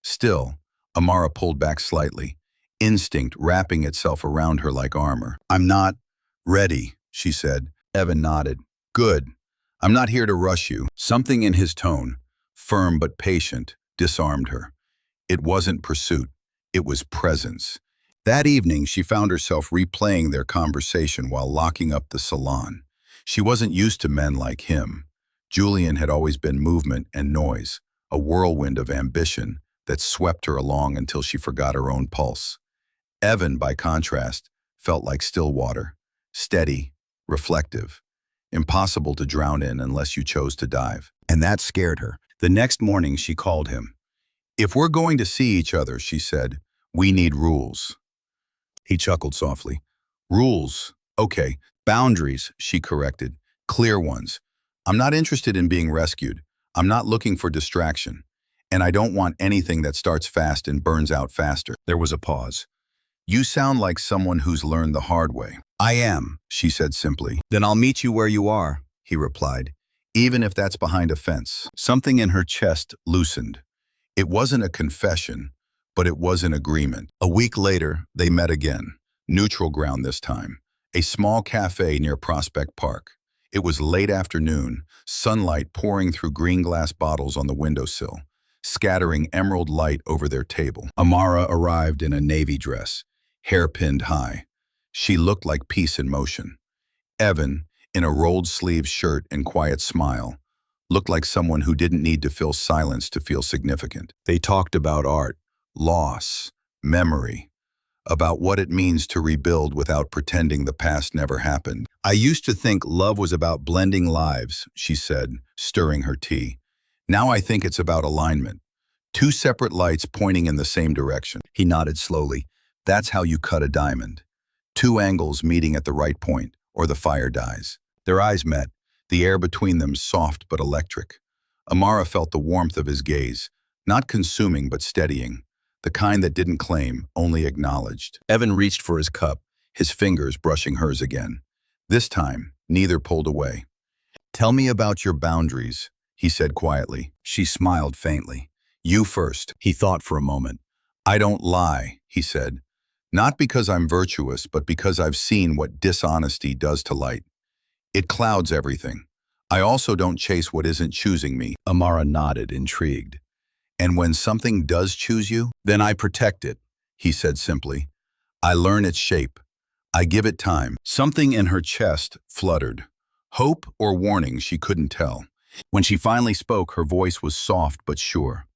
A: Still, Amara pulled back slightly, instinct wrapping itself around her like armor. "I'm not ready," she said. Evan nodded. "Good. I'm not here to rush you." Something in his tone, firm but patient, disarmed her. It wasn't pursuit. It was presence. That evening, she found herself replaying their conversation while locking up the salon. She wasn't used to men like him. Julian had always been movement and noise, a whirlwind of ambition that swept her along until she forgot her own pulse. Evan, by contrast, felt like still water, steady, reflective, impossible to drown in unless you chose to dive. And that scared her. The next morning, she called him. "If we're going to see each other," she said, "we need rules." He chuckled softly. "Rules. Okay. Boundaries," she corrected. "Clear ones. I'm not interested in being rescued. I'm not looking for distraction. And I don't want anything that starts fast and burns out faster." There was a pause. "You sound like someone who's learned the hard way." "I am," she said simply. "Then I'll meet you where you are," he replied, "even if that's behind a fence." Something in her chest loosened. It wasn't a confession, but it was an agreement. A week later, they met again, neutral ground this time, a small cafe near Prospect Park. It was late afternoon, sunlight pouring through green glass bottles on the windowsill, scattering emerald light over their table. Amara arrived in a navy dress, hair pinned high. She looked like peace in motion. Evan, in a rolled-sleeve shirt and quiet smile, looked like someone who didn't need to fill silence to feel significant. They talked about art, loss, memory, about what it means to rebuild without pretending the past never happened. "I used to think love was about blending lives," she said, stirring her tea. "Now I think it's about alignment. Two separate lights pointing in the same direction." He nodded slowly. "That's how you cut a diamond. Two angles meeting at the right point, or the fire dies." Their eyes met, the air between them soft but electric. Amara felt the warmth of his gaze, not consuming but steadying, the kind that didn't claim, only acknowledged. Evan reached for his cup, his fingers brushing hers again. This time, neither pulled away. "Tell me about your boundaries," he said quietly. She smiled faintly. "You first." He thought for a moment. "I don't lie," he said. "Not because I'm virtuous, but because I've seen what dishonesty does to light. It clouds everything. I also don't chase what isn't choosing me." Amara nodded, intrigued. "And when something does choose you, then I protect it," he said simply. "I learn its shape. I give it time." Something in her chest fluttered. Hope or warning, she couldn't tell. When she finally spoke, her voice was soft but sure.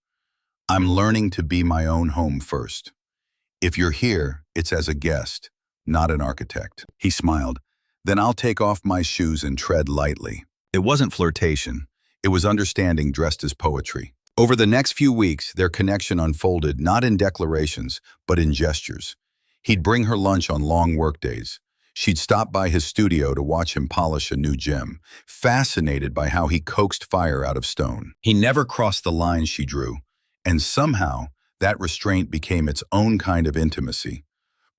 A: "I'm learning to be my own home first. If you're here, it's as a guest, not an architect." He smiled. "Then I'll take off my shoes and tread lightly." It wasn't flirtation. It was understanding dressed as poetry. Over the next few weeks, their connection unfolded not in declarations, but in gestures. He'd bring her lunch on long workdays. She'd stop by his studio to watch him polish a new gem, fascinated by how he coaxed fire out of stone. He never crossed the lines she drew, and somehow that restraint became its own kind of intimacy,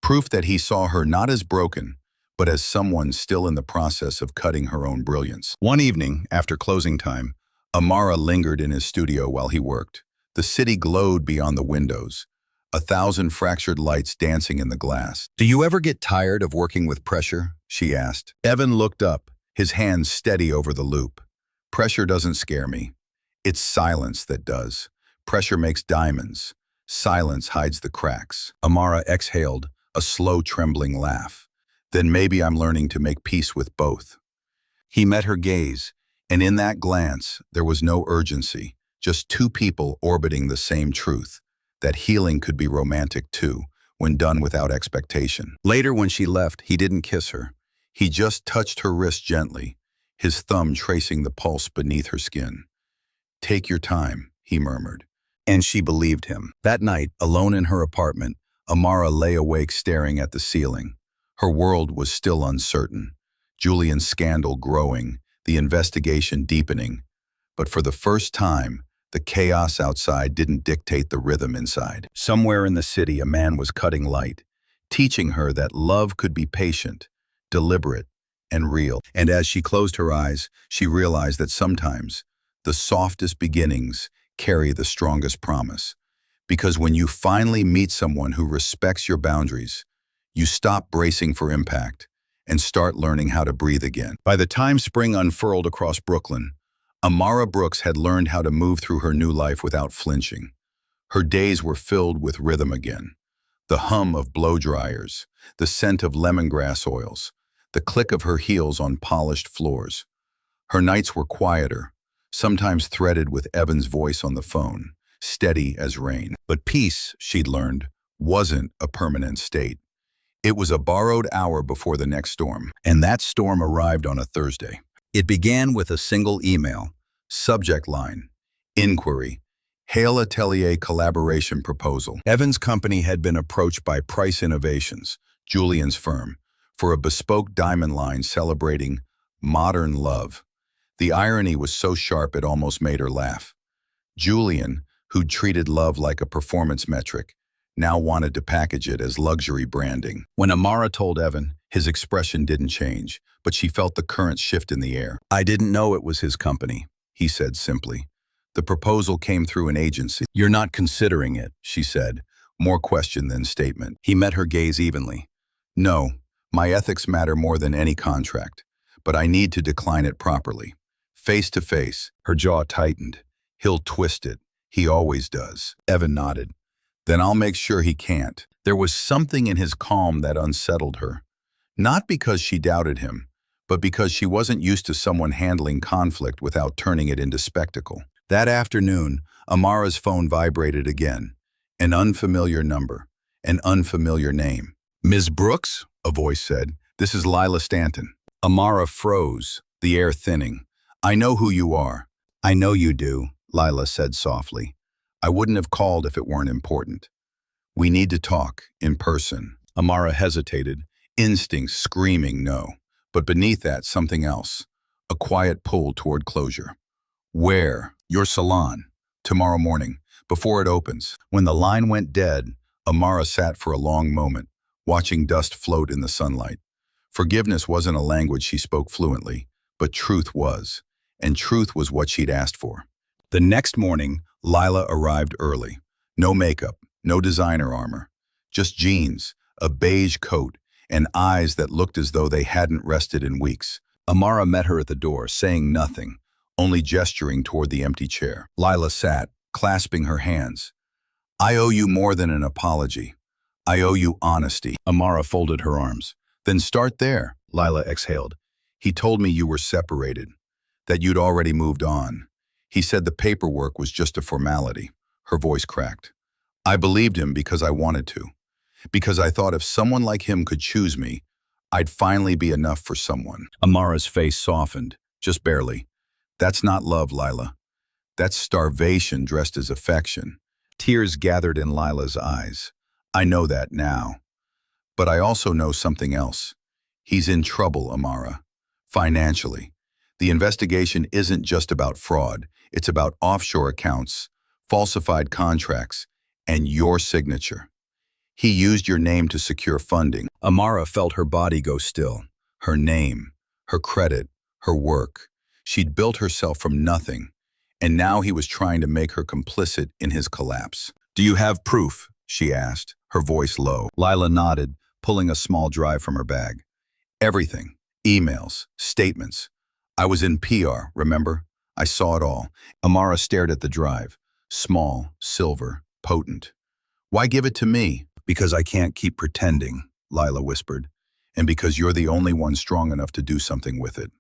A: proof that he saw her not as broken, but as someone still in the process of cutting her own brilliance. One evening, after closing time, Amara lingered in his studio while he worked. The city glowed beyond the windows, 1,000 fractured lights dancing in the glass. "Do you ever get tired of working with pressure?" she asked. Evan looked up, his hands steady over the loop. "Pressure doesn't scare me. It's silence that does. Pressure makes diamonds. Silence hides the cracks." Amara exhaled, a slow, trembling laugh. "Then maybe I'm learning to make peace with both." He met her gaze, and in that glance, there was no urgency, just two people orbiting the same truth, that healing could be romantic too, when done without expectation. Later, when she left, he didn't kiss her. He just touched her wrist gently, his thumb tracing the pulse beneath her skin. "Take your time," he murmured. And she believed him. That night, alone in her apartment, Amara lay awake staring at the ceiling. Her world was still uncertain. Julian's scandal growing, the investigation deepening. But for the first time, the chaos outside didn't dictate the rhythm inside. Somewhere in the city, a man was cutting light, teaching her that love could be patient, deliberate, and real. And as she closed her eyes, she realized that sometimes the softest beginnings carry the strongest promise. Because when you finally meet someone who respects your boundaries, you stop bracing for impact and start learning how to breathe again. By the time spring unfurled across Brooklyn, Amara Brooks had learned how to move through her new life without flinching. Her days were filled with rhythm again. The hum of blow dryers, the scent of lemongrass oils, the click of her heels on polished floors. Her nights were quieter, sometimes threaded with Evan's voice on the phone, steady as rain. But peace, she'd learned, wasn't a permanent state. It was a borrowed hour before the next storm, and that storm arrived on a Thursday. It began with a single email, subject line, inquiry, Hale Atelier collaboration proposal. Evan's company had been approached by Price Innovations, Julian's firm, for a bespoke diamond line celebrating modern love. The irony was so sharp it almost made her laugh. Julian, who'd treated love like a performance metric, now wanted to package it as luxury branding. When Amara told Evan, his expression didn't change, but she felt the current shift in the air. "I didn't know it was his company," he said simply. "The proposal came through an agency." "You're not considering it," she said, more question than statement. He met her gaze evenly. "No, my ethics matter more than any contract, but I need to decline it properly. Face to face." Her jaw tightened. "He'll twist it. He always does." Evan nodded. "Then I'll make sure he can't." There was something in his calm that unsettled her. Not because she doubted him, but because she wasn't used to someone handling conflict without turning it into spectacle. That afternoon, Amara's phone vibrated again, an unfamiliar number, An unfamiliar name. "Ms. Brooks?" a voice said. "This is Lila Stanton." Amara froze, the air thinning. "I know who you are." "I know you do," Lila said softly. "I wouldn't have called if it weren't important." "We need to talk, in person." Amara hesitated, instincts screaming no. But beneath that, something else. A quiet pull toward closure. "Where?" "Your salon. Tomorrow morning, before it opens." When the line went dead, Amara sat for a long moment, watching dust float in the sunlight. Forgiveness wasn't a language she spoke fluently, but truth was. And truth was what she'd asked for. The next morning, Lila arrived early. No makeup, no designer armor. Just jeans, a beige coat, and eyes that looked as though they hadn't rested in weeks. Amara met her at the door, saying nothing, only gesturing toward the empty chair. Lila sat, clasping her hands. "I owe you more than an apology. I owe you honesty." Amara folded her arms. "Then start there," Lila exhaled. "He told me you were separated, that you'd already moved on. He said the paperwork was just a formality." Her voice cracked. "I believed him because I wanted to. Because I thought if someone like him could choose me, I'd finally be enough for someone." Amara's face softened, just barely. "That's not love, Lila. That's starvation dressed as affection." Tears gathered in Lila's eyes. "I know that now. But I also know something else. He's in trouble, Amara. Financially. The investigation isn't just about fraud. It's about offshore accounts, falsified contracts, and your signature. He used your name to secure funding." Amara felt her body go still. Her name, her credit, her work. She'd built herself from nothing, and now he was trying to make her complicit in his collapse. "Do you have proof?" she asked, her voice low. Lila nodded, pulling a small drive from her bag. "Everything. Emails, statements. I was in PR, remember? I saw it all." Amara stared at the drive. Small, silver, potent. "Why give it to me?" "Because I can't keep pretending," Lila whispered. "And because you're the only one strong enough to do something with it."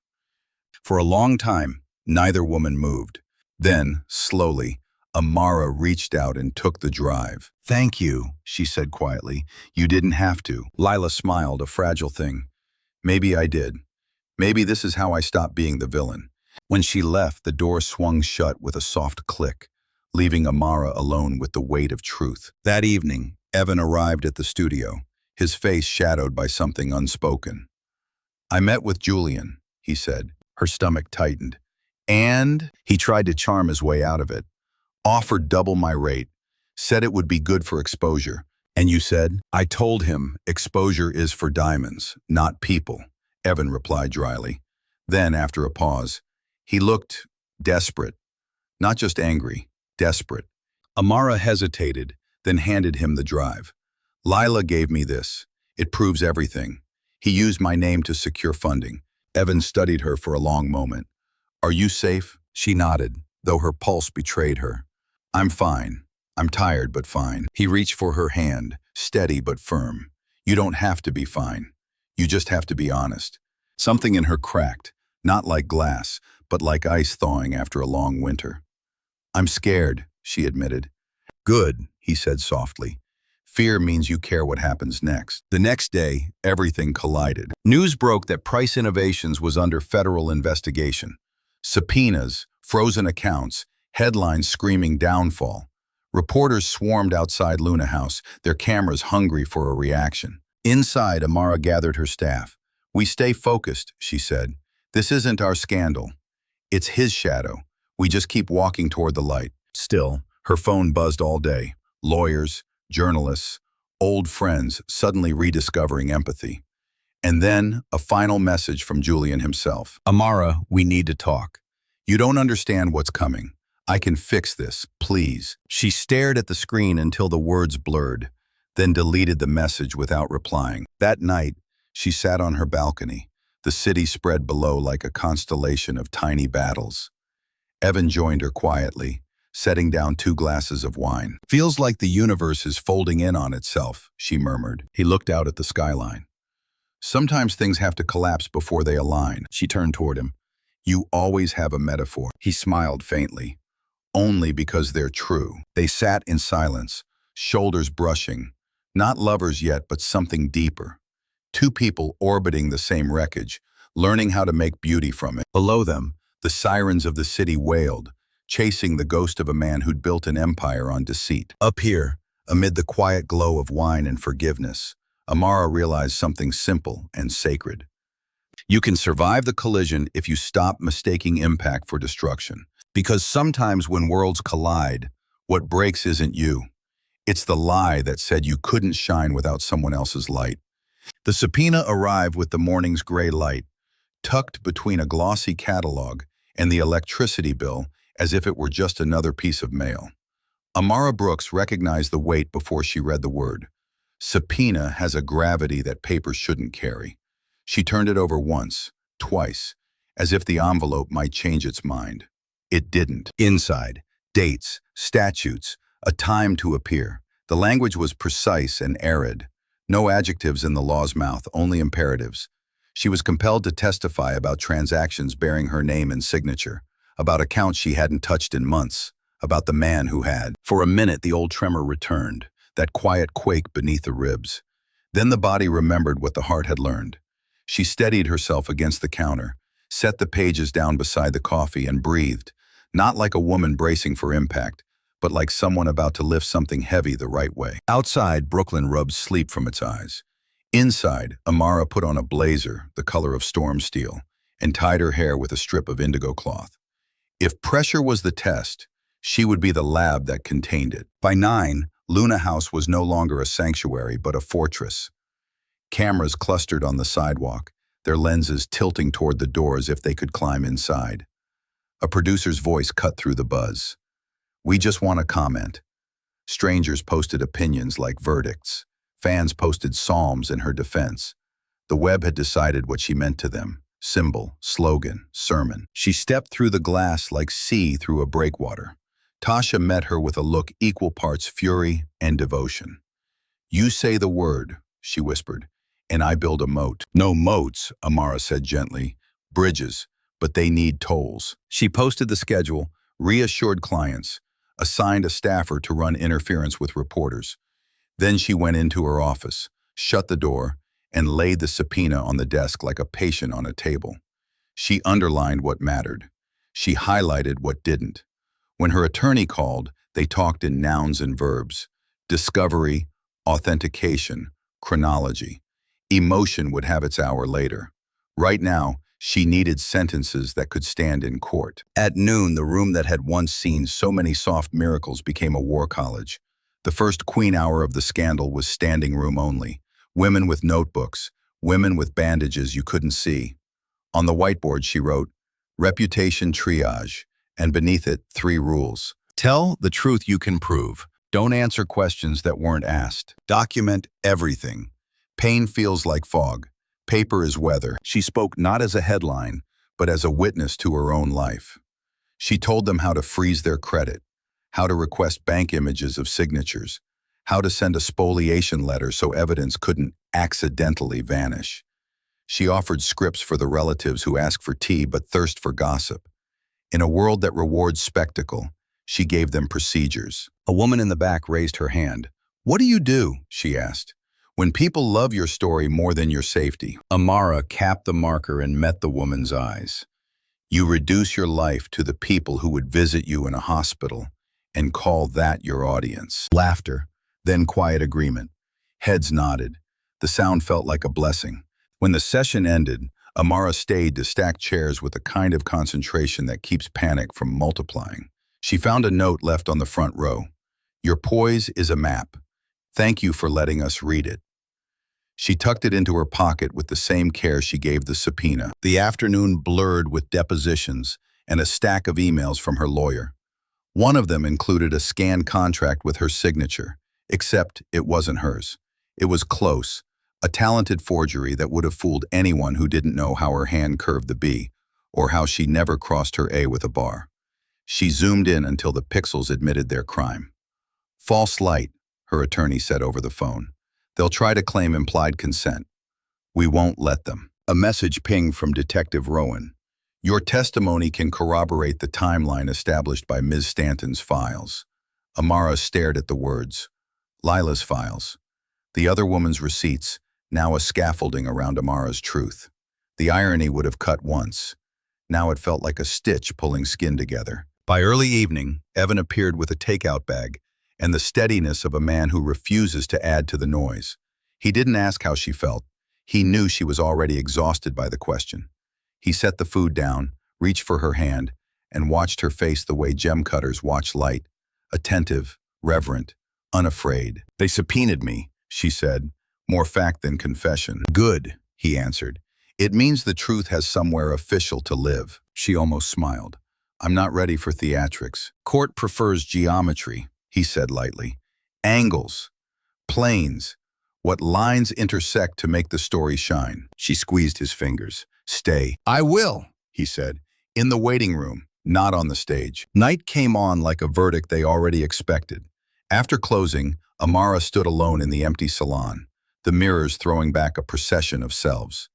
A: For a long time, neither woman moved. Then, slowly, Amara reached out and took the drive. "Thank you," she said quietly. "You didn't have to." Lila smiled, a fragile thing. "Maybe I did. Maybe this is how I stopped being the villain." When she left, the door swung shut with a soft click, leaving Amara alone with the weight of truth. That evening, Evan arrived at the studio, his face shadowed by something unspoken. "I met with Julian," he said. Her stomach tightened. "And?" He tried to charm his way out of it. "Offered double my rate. Said it would be good for exposure." "And you said?" "I told him exposure is for diamonds, not people," Evan replied dryly. Then, after a pause, he looked desperate. Not just angry, desperate. Amara hesitated, then handed him the drive. "Lila gave me this. It proves everything. He used my name to secure funding." Evan studied her for a long moment. "Are you safe?" She nodded, though her pulse betrayed her. "I'm fine. I'm tired, but fine." He reached for her hand, steady but firm. "You don't have to be fine. You just have to be honest." Something in her cracked, not like glass, but like ice thawing after a long winter. "I'm scared," she admitted. "Good," he said softly. "Fear means you care what happens next." The next day, everything collided. News broke that Price Innovations was under federal investigation. Subpoenas, frozen accounts, headlines screaming downfall. Reporters swarmed outside Luna House, their cameras hungry for a reaction. Inside, Amara gathered her staff. "We stay focused," she said. "This isn't our scandal. It's his shadow. We just keep walking toward the light." Still, her phone buzzed all day. Lawyers, journalists, old friends suddenly rediscovering empathy. And then a final message from Julian himself. "Amara, we need to talk. You don't understand what's coming. I can fix this, please." She stared at the screen until the words blurred, then deleted the message without replying. That night, she sat on her balcony, the city spread below like a constellation of tiny battles. Evan joined her quietly, setting down 2 glasses of wine. "Feels like the universe is folding in on itself," she murmured. He looked out at the skyline. "Sometimes things have to collapse before they align." She turned toward him. "You always have a metaphor." He smiled faintly. "Only because they're true." They sat in silence, shoulders brushing, Not lovers yet, but something deeper. Two people orbiting the same wreckage, learning how to make beauty from it. Below them, the sirens of the city wailed, chasing the ghost of a man who'd built an empire on deceit. Up here, amid the quiet glow of wine and forgiveness, Amara realized something simple and sacred. You can survive the collision if you stop mistaking impact for destruction. Because sometimes when worlds collide, what breaks isn't you. It's the lie that said you couldn't shine without someone else's light. The subpoena arrived with the morning's gray light, tucked between a glossy catalog and the electricity bill as if it were just another piece of mail. Amara Brooks recognized the weight before she read the word. Subpoena has a gravity that paper shouldn't carry. She turned it over once, twice, as if the envelope might change its mind. It didn't. Inside, dates, statutes, a time to appear. The language was precise and arid. No adjectives in the law's mouth, only imperatives. She was compelled to testify about transactions bearing her name and signature, about accounts she hadn't touched in months, about the man who had. For a minute, the old tremor returned, that quiet quake beneath the ribs. Then the body remembered what the heart had learned. She steadied herself against the counter, set the pages down beside the coffee, and breathed, not like a woman bracing for impact, but like someone about to lift something heavy the right way. Outside, Brooklyn rubbed sleep from its eyes. Inside, Amara put on a blazer, the color of storm steel, and tied her hair with a strip of indigo cloth. If pressure was the test, she would be the lab that contained it. By 9, Luna House was no longer a sanctuary, but a fortress. Cameras clustered on the sidewalk, their lenses tilting toward the door as if they could climb inside. A producer's voice cut through the buzz. "We just want to comment." Strangers posted opinions like verdicts. Fans posted psalms in her defense. The web had decided what she meant to them. Symbol, slogan, sermon. She stepped through the glass like sea through a breakwater. Tasha met her with a look equal parts fury and devotion. "You say the word," she whispered, "and I build a moat." "No moats," Amara said gently. "Bridges, but they need tolls." She posted the schedule, reassured clients, assigned a staffer to run interference with reporters. Then she went into her office, shut the door, and laid the subpoena on the desk like a patient on a table. She underlined what mattered. She highlighted what didn't. When her attorney called, they talked in nouns and verbs. Discovery, authentication, chronology. Emotion would have its hour later. Right now, she needed sentences that could stand in court. At noon, the room that had once seen so many soft miracles became a war college. The first queen hour of the scandal was standing room only. Women with notebooks, women with bandages you couldn't see. On the whiteboard, she wrote, "Reputation triage," and beneath it, 3 rules. Tell the truth you can prove. Don't answer questions that weren't asked. Document everything. Pain feels like fog. Paper is weather. She spoke not as a headline, but as a witness to her own life. She told them how to freeze their credit, how to request bank images of signatures, how to send a spoliation letter so evidence couldn't accidentally vanish. She offered scripts for the relatives who ask for tea but thirst for gossip. In a world that rewards spectacle, she gave them procedures. A woman in the back raised her hand. "What do you do?" she asked. "When people love your story more than your safety." Amara capped the marker and met the woman's eyes. "You reduce your life to the people who would visit you in a hospital and call that your audience." Laughter, then quiet agreement. Heads nodded. The sound felt like a blessing. When the session ended, Amara stayed to stack chairs with the kind of concentration that keeps panic from multiplying. She found a note left on the front row. "Your poise is a map. Thank you for letting us read it." She tucked it into her pocket with the same care she gave the subpoena. The afternoon blurred with depositions and a stack of emails from her lawyer. One of them included a scanned contract with her signature, except it wasn't hers. It was close, a talented forgery that would have fooled anyone who didn't know how her hand curved the B, or how she never crossed her A with a bar. She zoomed in until the pixels admitted their crime. "False light," her attorney said over the phone. "They'll try to claim implied consent. We won't let them." A message pinged from Detective Rowan. "Your testimony can corroborate the timeline established by Ms. Stanton's files." Amara stared at the words. Lila's files. The other woman's receipts, now a scaffolding around Amara's truth. The irony would have cut once. Now it felt like a stitch pulling skin together. By early evening, Evan appeared with a takeout bag and the steadiness of a man who refuses to add to the noise. He didn't ask how she felt. He knew she was already exhausted by the question. He set the food down, reached for her hand, and watched her face the way gem cutters watch light, attentive, reverent, unafraid. "They subpoenaed me," she said, more fact than confession. "Good," he answered. "It means the truth has somewhere official to live." She almost smiled. "I'm not ready for theatrics. Court prefers geometry," he said lightly. "Angles, planes, what lines intersect to make the story shine." She squeezed his fingers. "Stay." "I will," he said. "In the waiting room, not on the stage." Night came on like a verdict they already expected. After closing, Amara stood alone in the empty salon, the mirrors throwing back a procession of selves.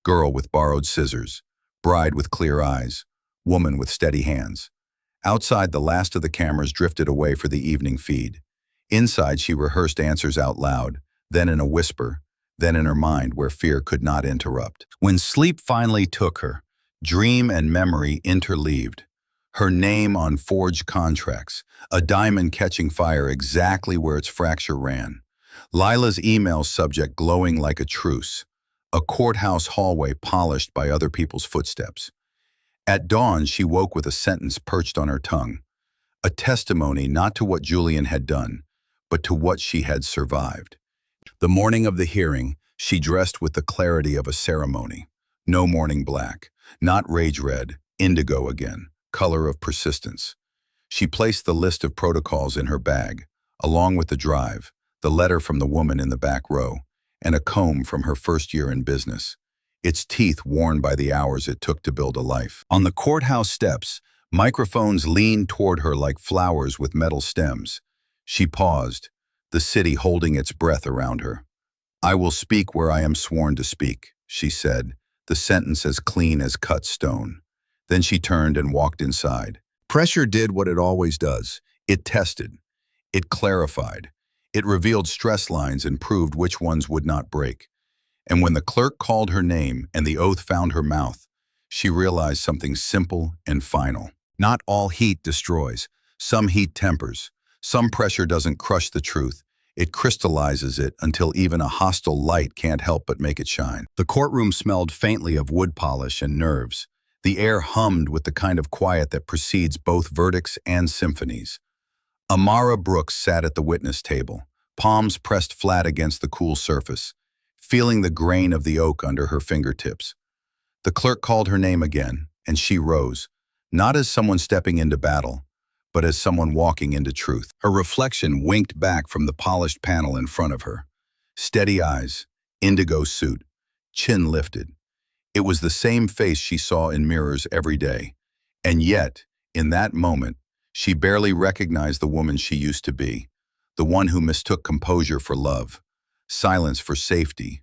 A: Girl with borrowed scissors, bride with clear eyes, woman with steady hands. Outside, the last of the cameras drifted away for the evening feed. Inside, she rehearsed answers out loud, then in a whisper, then in her mind where fear could not interrupt. When sleep finally took her, dream and memory interleaved. Her name on forged contracts, a diamond catching fire exactly where its fracture ran. Lila's email subject glowing like a truce. A courthouse hallway polished by other people's footsteps. At dawn, she woke with a sentence perched on her tongue. A testimony not to what Julian had done, but to what she had survived. The morning of the hearing, she dressed with the clarity of a ceremony. No morning black, not rage red, indigo again, color of persistence. She placed the list of protocols in her bag, along with the drive, the letter from the woman in the back row, and a comb from her first year in business, its teeth worn by the hours it took to build a life. On the courthouse steps, microphones leaned toward her like flowers with metal stems. She paused, the city holding its breath around her. "I will speak where I am sworn to speak," she said, the sentence as clean as cut stone. Then she turned and walked inside. Pressure did what it always does. It tested. It clarified. It revealed stress lines and proved which ones would not break. And when the clerk called her name and the oath found her mouth, she realized something simple and final. Not all heat destroys. Some heat tempers. Some pressure doesn't crush the truth. It crystallizes it until even a hostile light can't help but make it shine. The courtroom smelled faintly of wood polish and nerves. The air hummed with the kind of quiet that precedes both verdicts and symphonies. Amara Brooks sat at the witness table, palms pressed flat against the cool surface, feeling the grain of the oak under her fingertips. The clerk called her name again, and she rose, not as someone stepping into battle, but as someone walking into truth. Her reflection winked back from the polished panel in front of her. Steady eyes, indigo suit, chin lifted. It was the same face she saw in mirrors every day. And yet, in that moment, she barely recognized the woman she used to be, the one who mistook composure for love, silence for safety,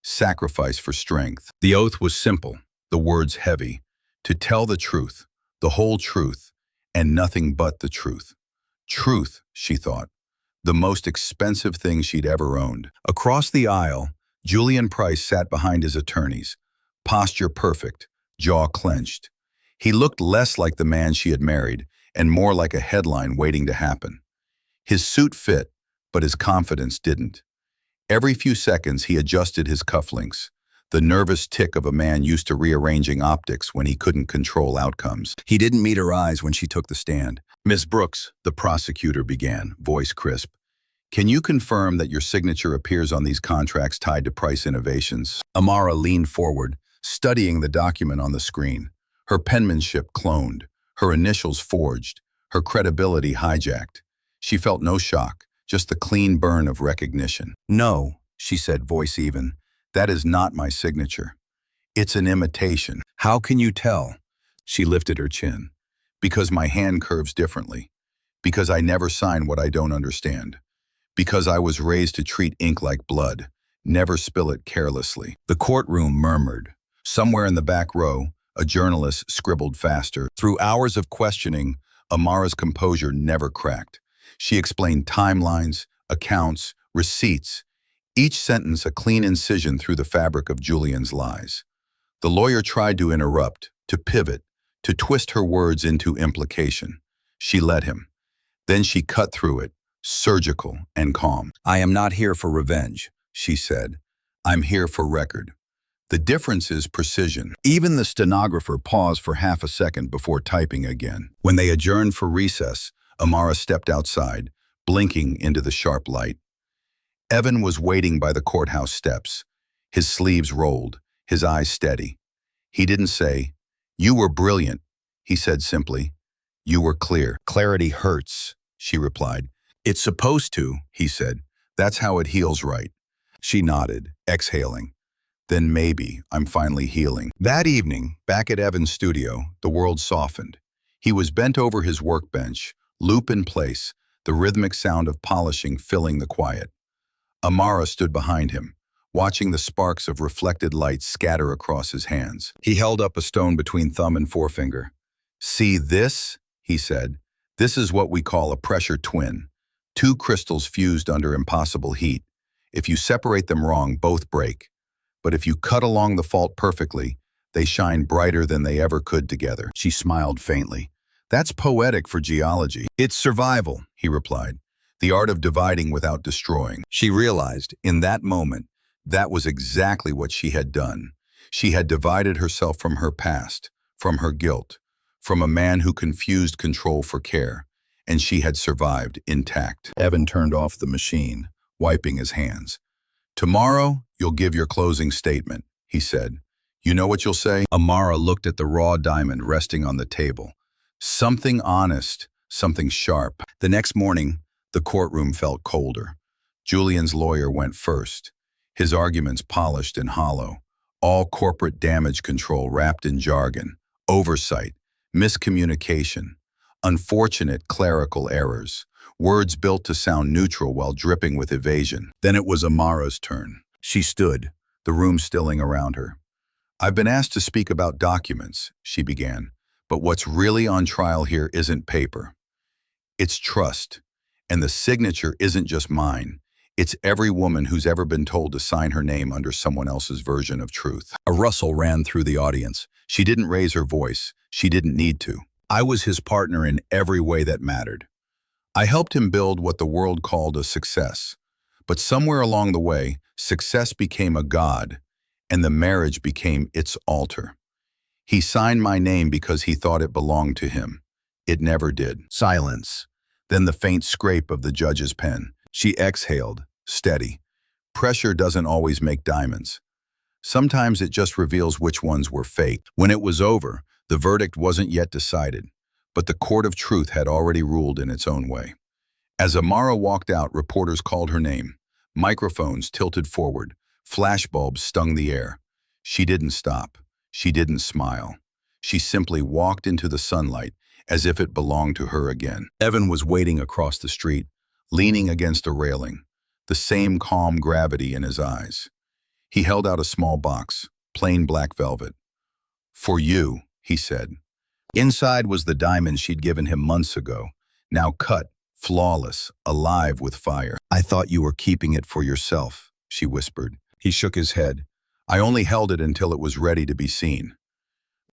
A: sacrifice for strength. The oath was simple, the words heavy. To tell the truth, the whole truth, and nothing but the truth. Truth, she thought, the most expensive thing she'd ever owned. Across the aisle, Julian Price sat behind his attorneys, posture perfect, jaw clenched. He looked less like the man she had married and more like a headline waiting to happen. His suit fit, but his confidence didn't. Every few seconds he adjusted his cufflinks, the nervous tick of a man used to rearranging optics when he couldn't control outcomes. He didn't meet her eyes when she took the stand. "Miss Brooks," the prosecutor began, voice crisp, "can you confirm that your signature appears on these contracts tied to Price Innovations?" Amara leaned forward, studying the document on the screen, her penmanship cloned, her initials forged, her credibility hijacked. She felt no shock, just the clean burn of recognition. "No," she said, voice even, "that is not my signature. It's an imitation." "How can you tell?" She lifted her chin. "Because my hand curves differently. Because I never sign what I don't understand. Because I was raised to treat ink like blood, never spill it carelessly." The courtroom murmured. Somewhere in the back row, a journalist scribbled faster. Through hours of questioning, Amara's composure never cracked. She explained timelines, accounts, receipts, Each sentence a clean incision through the fabric of Julian's lies. The lawyer tried to interrupt, to pivot, to twist her words into implication. She let him. Then she cut through it, surgical and calm. "I am not here for revenge," she said. "I'm here for record." The difference is precision. Even the stenographer paused for half a second before typing again. When they adjourned for recess, Amara stepped outside, blinking into the sharp light. Evan was waiting by the courthouse steps, his sleeves rolled, his eyes steady. He didn't say, "You were brilliant." He said simply, "You were clear." "Clarity hurts," she replied. "It's supposed to," he said. "That's how it heals, right?" She nodded, exhaling. "Then maybe I'm finally healing." That evening, back at Evan's studio, the world softened. He was bent over his workbench, loop in place, the rhythmic sound of polishing filling the quiet. Amara stood behind him, watching the sparks of reflected light scatter across his hands. He held up a stone between thumb and forefinger. "See this?" he said. "This is what we call a pressure twin. Two crystals fused under impossible heat. If you separate them wrong, both break. But if you cut along the fault perfectly, they shine brighter than they ever could together." She smiled faintly. "That's poetic for geology." "It's survival," he replied. "The art of dividing without destroying." She realized, in that moment, that was exactly what she had done. She had divided herself from her past, from her guilt, from a man who confused control for care, and she had survived intact. Evan turned off the machine, wiping his hands. "Tomorrow, you'll give your closing statement," he said. "You know what you'll say?" Amara looked at the raw diamond resting on the table. Something honest, something sharp. The next morning, the courtroom felt colder. Julian's lawyer went first, his arguments polished and hollow, all corporate damage control wrapped in jargon, oversight, miscommunication, unfortunate clerical errors, words built to sound neutral while dripping with evasion. Then it was Amara's turn. She stood, the room stilling around her. "I've been asked to speak about documents," she began, "but what's really on trial here isn't paper. It's trust. And the signature isn't just mine. It's every woman who's ever been told to sign her name under someone else's version of truth." A rustle ran through the audience. She didn't raise her voice. She didn't need to. "I was his partner in every way that mattered. I helped him build what the world called a success. But somewhere along the way, success became a god, and the marriage became its altar. He signed my name because he thought it belonged to him. It never did." Silence. Then the faint scrape of the judge's pen. She exhaled, steady. Pressure doesn't always make diamonds. Sometimes it just reveals which ones were fake. When it was over, the verdict wasn't yet decided, but the court of truth had already ruled in its own way. As Amara walked out, reporters called her name. Microphones tilted forward. Flashbulbs stung the air. She didn't stop. She didn't smile. She simply walked into the sunlight as if it belonged to her again. Evan was waiting across the street, leaning against a railing, the same calm gravity in his eyes. He held out a small box, plain black velvet. "For you," he said. Inside was the diamond she'd given him months ago, now cut, flawless, alive with fire. "I thought you were keeping it for yourself," she whispered. He shook his head. "I only held it until it was ready to be seen."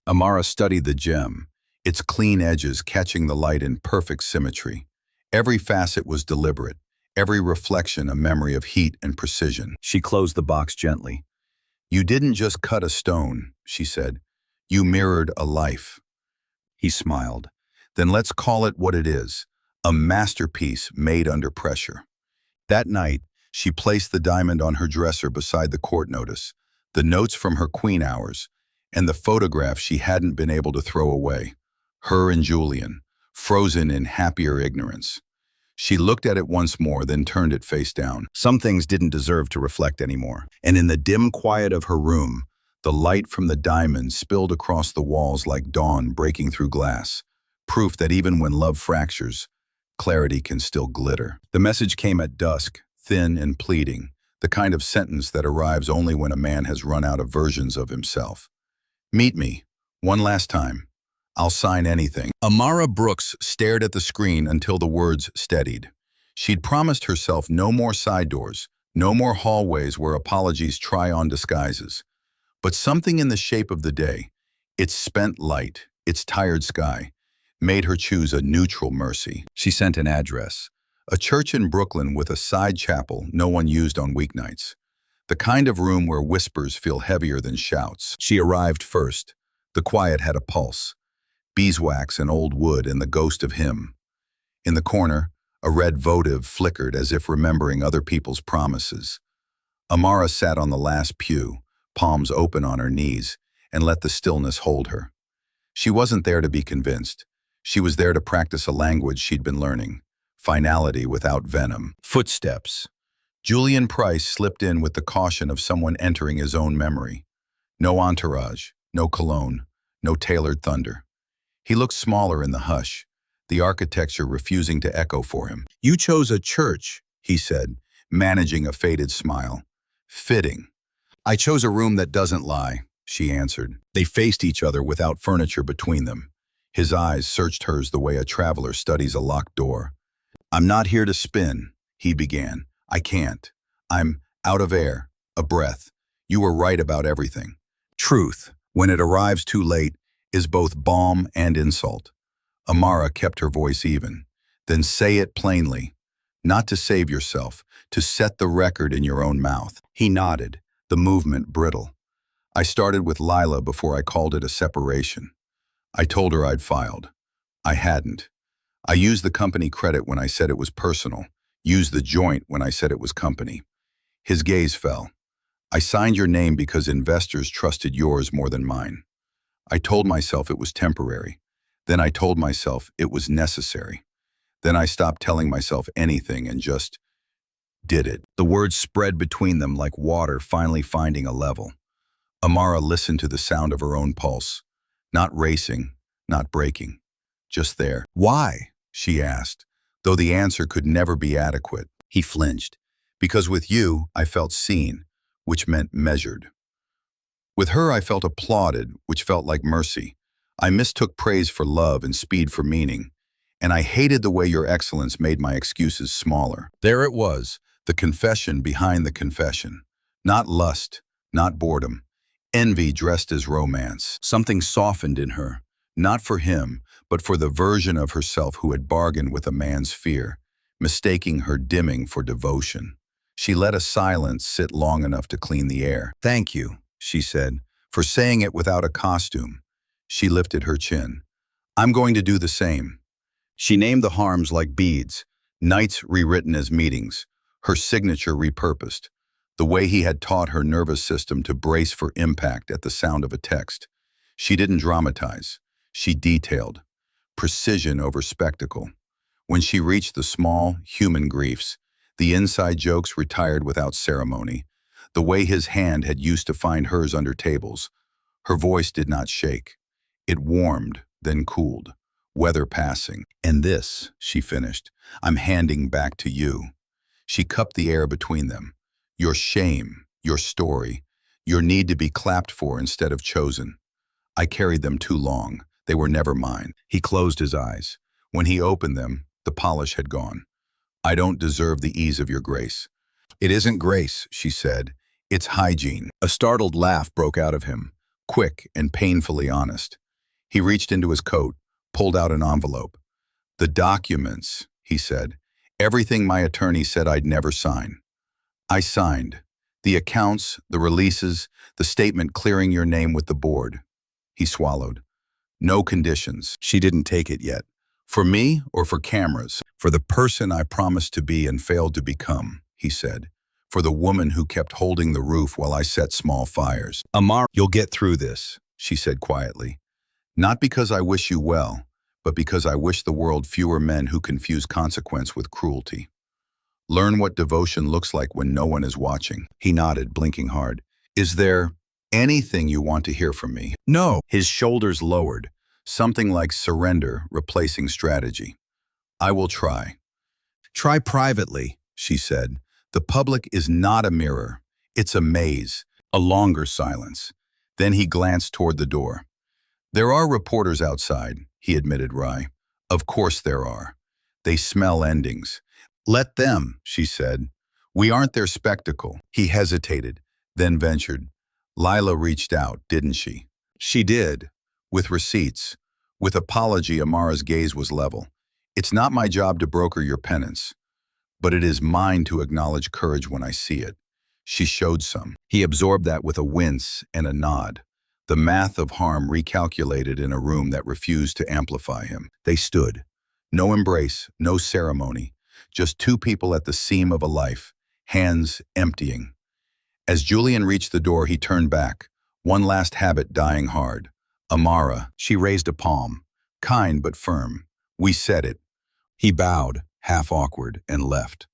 A: Amara studied the gem, its clean edges catching the light in perfect symmetry. Every facet was deliberate, every reflection a memory of heat and precision. She closed the box gently. "You didn't just cut a stone," she said. "You mirrored a life." He smiled. "Then let's call it what it is, a masterpiece made under pressure." That night, she placed the diamond on her dresser beside the court notice, the notes from her queen hours, and the photograph she hadn't been able to throw away. Her and Julian, frozen in happier ignorance. She looked at it once more, then turned it face down. Some things didn't deserve to reflect anymore. And in the dim quiet of her room, the light from the diamond spilled across the walls like dawn breaking through glass, proof that even when love fractures, clarity can still glitter. The message came at dusk, thin and pleading, the kind of sentence that arrives only when a man has run out of versions of himself. "Meet me, one last time. I'll sign anything." Amara Brooks stared at the screen until the words steadied. She'd promised herself no more side doors, No more hallways where apologies try on disguises. But something in the shape of the day, its spent light, its tired sky, made her choose a neutral mercy. She sent an address. A church in Brooklyn with a side chapel no one used on weeknights. The kind of room where whispers feel heavier than shouts. She arrived first. The quiet had a pulse. Beeswax and old wood and the ghost of him. In the corner, a red votive flickered as if remembering other people's promises. Amara sat on the last pew, palms open on her knees, and let the stillness hold her. She wasn't there to be convinced. She was there to practice a language she'd been learning. Finality without venom. Footsteps. Julian Price slipped in with the caution of someone entering his own memory. No entourage, no cologne, no tailored thunder. He looked smaller in the hush, the architecture refusing to echo for him. "You chose a church," he said, managing a faded smile. "Fitting." "I chose a room that doesn't lie," she answered. They faced each other without furniture between them. His eyes searched hers the way a traveler studies a locked door. "I'm not here to spin," he began. "I can't. I'm out of air, a breath. You were right about everything. Truth, when it arrives too late, is both balm and insult." Amara kept her voice even. "Then say it plainly. Not to save yourself, to set the record in your own mouth." He nodded, the movement brittle. "I started with Lila before I called it a separation. I told her I'd filed. I hadn't. I used the company credit when I said it was personal, used the joint when I said it was company." His gaze fell. "I signed your name because investors trusted yours more than mine. I told myself it was temporary. Then I told myself it was necessary. Then I stopped telling myself anything and just did it." The words spread between them like water finally finding a level. Amara listened to the sound of her own pulse. Not racing, not breaking. Just there. "Why?" she asked, though the answer could never be adequate. He flinched. "Because with you, I felt seen, which meant measured. With her, I felt applauded, which felt like mercy. I mistook praise for love and speed for meaning. And I hated the way your excellence made my excuses smaller." There it was, the confession behind the confession. Not lust, not boredom. Envy dressed as romance. Something softened in her, not for him, but for the version of herself who had bargained with a man's fear, mistaking her dimming for devotion. She let a silence sit long enough to clean the air. "Thank you," she said, "for saying it without a costume." She lifted her chin. "I'm going to do the same." She named the harms like beads, nights rewritten as meetings, her signature repurposed, the way he had taught her nervous system to brace for impact at the sound of a text. She didn't dramatize. She detailed. Precision over spectacle. When she reached the small, human griefs, the inside jokes retired without ceremony, the way his hand had used to find hers under tables, her voice did not shake. It warmed, then cooled, weather passing. "And this," she finished, "I'm handing back to you." She cupped the air between them. Your shame, your story, your need to be clapped for instead of chosen. I carried them too long. They were never mine. He closed his eyes. When he opened them, the polish had gone. "I don't deserve the ease of your grace." "It isn't grace," she said. "It's hygiene." A startled laugh broke out of him, quick and painfully honest. He reached into his coat, pulled out an envelope. "The documents," he said. "Everything my attorney said I'd never sign. I signed. The accounts, the releases, the statement clearing your name with the board." He swallowed. "No conditions." She didn't take it yet. "For me or for cameras? For the person I promised to be and failed to become," he said. "For the woman who kept holding the roof while I set small fires." "Amara, you'll get through this," she said quietly. "Not because I wish you well, but because I wish the world fewer men who confuse consequence with cruelty. Learn what devotion looks like when no one is watching." He nodded, blinking hard. "Is there anything you want to hear from me?" "No." His shoulders lowered, something like surrender replacing strategy. "I will try." "Try privately," she said. "The public is not a mirror. It's a maze." A longer silence. Then he glanced toward the door. "There are reporters outside," he admitted wry. "Of course there are. They smell endings." "Let them," she said. We aren't their spectacle. He hesitated, then ventured. Lila reached out, didn't she? She did. With receipts. With apology, Amara's gaze was level. It's not my job to broker your penance, but it is mine to acknowledge courage when I see it. She showed some. He absorbed that with a wince and a nod. The math of harm recalculated in a room that refused to amplify him. They stood. No embrace, no ceremony. Just two people at the seam of a life, hands emptying. As Julian reached the door, he turned back, one last habit dying hard. Amara, she raised a palm, kind but firm. We said it. He bowed, half awkward, and left.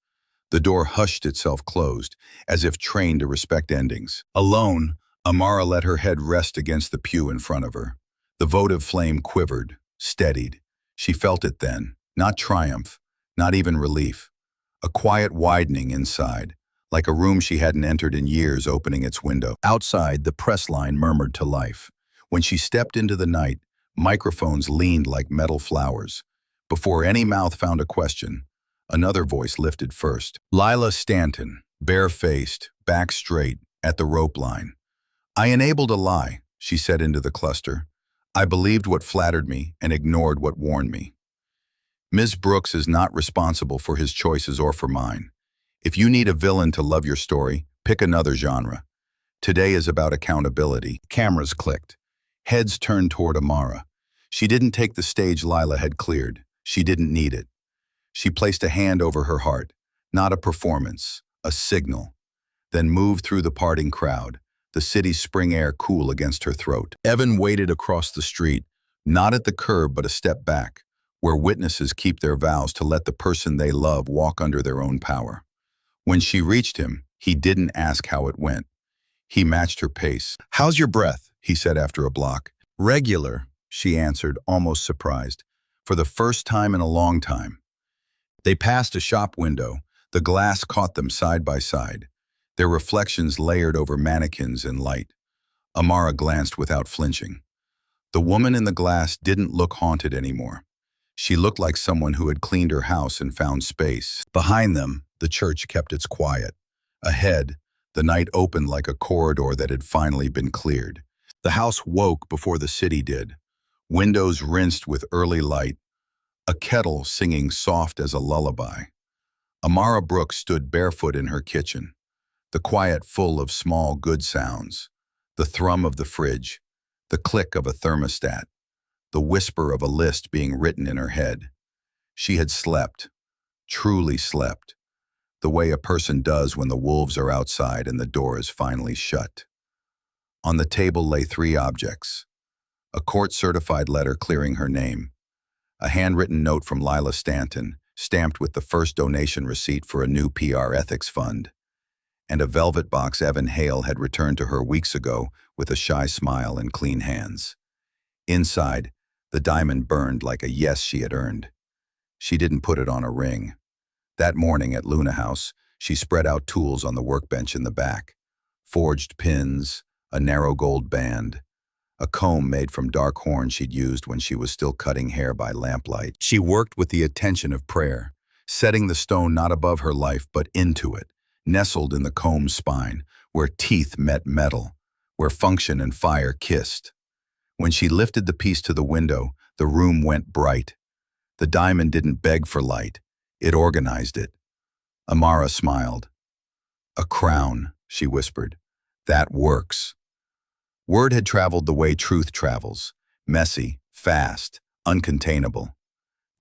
A: The door hushed itself closed, as if trained to respect endings. Alone, Amara let her head rest against the pew in front of her. The votive flame quivered, steadied. She felt it then, not triumph, not even relief. A quiet widening inside, like a room she hadn't entered in years opening its window. Outside, the press line murmured to life. When she stepped into the night, microphones leaned like metal flowers. Before any mouth found a question, another voice lifted first. Lila Stanton, bare-faced, back straight, at the rope line. I enabled a lie, she said into the cluster. I believed what flattered me and ignored what warned me. Ms. Brooks is not responsible for his choices or for mine. If you need a villain to love your story, pick another genre. Today is about accountability. Cameras clicked. Heads turned toward Amara. She didn't take the stage Lila had cleared. She didn't need it. She placed a hand over her heart. Not a performance, a signal. Then moved through the parting crowd, the city's spring air cool against her throat. Evan waited across the street, not at the curb but a step back, where witnesses keep their vows to let the person they love walk under their own power. When she reached him, he didn't ask how it went. He matched her pace. How's your breath? He said after a block. Regular, she answered, almost surprised. For the first time in a long time. They passed a shop window. The glass caught them side by side, their reflections layered over mannequins in light. Amara glanced without flinching. The woman in the glass didn't look haunted anymore. She looked like someone who had cleaned her house and found space. Behind them, the church kept its quiet. Ahead, the night opened like a corridor that had finally been cleared. The house woke before the city did. Windows rinsed with early light, a kettle singing soft as a lullaby. Amara Brooks stood barefoot in her kitchen, the quiet full of small good sounds, the thrum of the fridge, the click of a thermostat, the whisper of a list being written in her head. She had slept, truly slept, the way a person does when the wolves are outside and the door is finally shut. On the table lay 3 objects: a court-certified letter clearing her name, a handwritten note from Lila Stanton, stamped with the first donation receipt for a new PR ethics fund, and a velvet box Evan Hale had returned to her weeks ago with a shy smile and clean hands. Inside, the diamond burned like a yes she had earned. She didn't put it on a ring. That morning at Luna House, she spread out tools on the workbench in the back. Forged pins, a narrow gold band, a comb made from dark horn she'd used when she was still cutting hair by lamplight. She worked with the attention of prayer, setting the stone not above her life but into it, nestled in the comb's spine, where teeth met metal, where function and fire kissed. When she lifted the piece to the window, the room went bright. The diamond didn't beg for light, it organized it. Amara smiled. A crown, she whispered. That works. Word had traveled the way truth travels, messy, fast, uncontainable.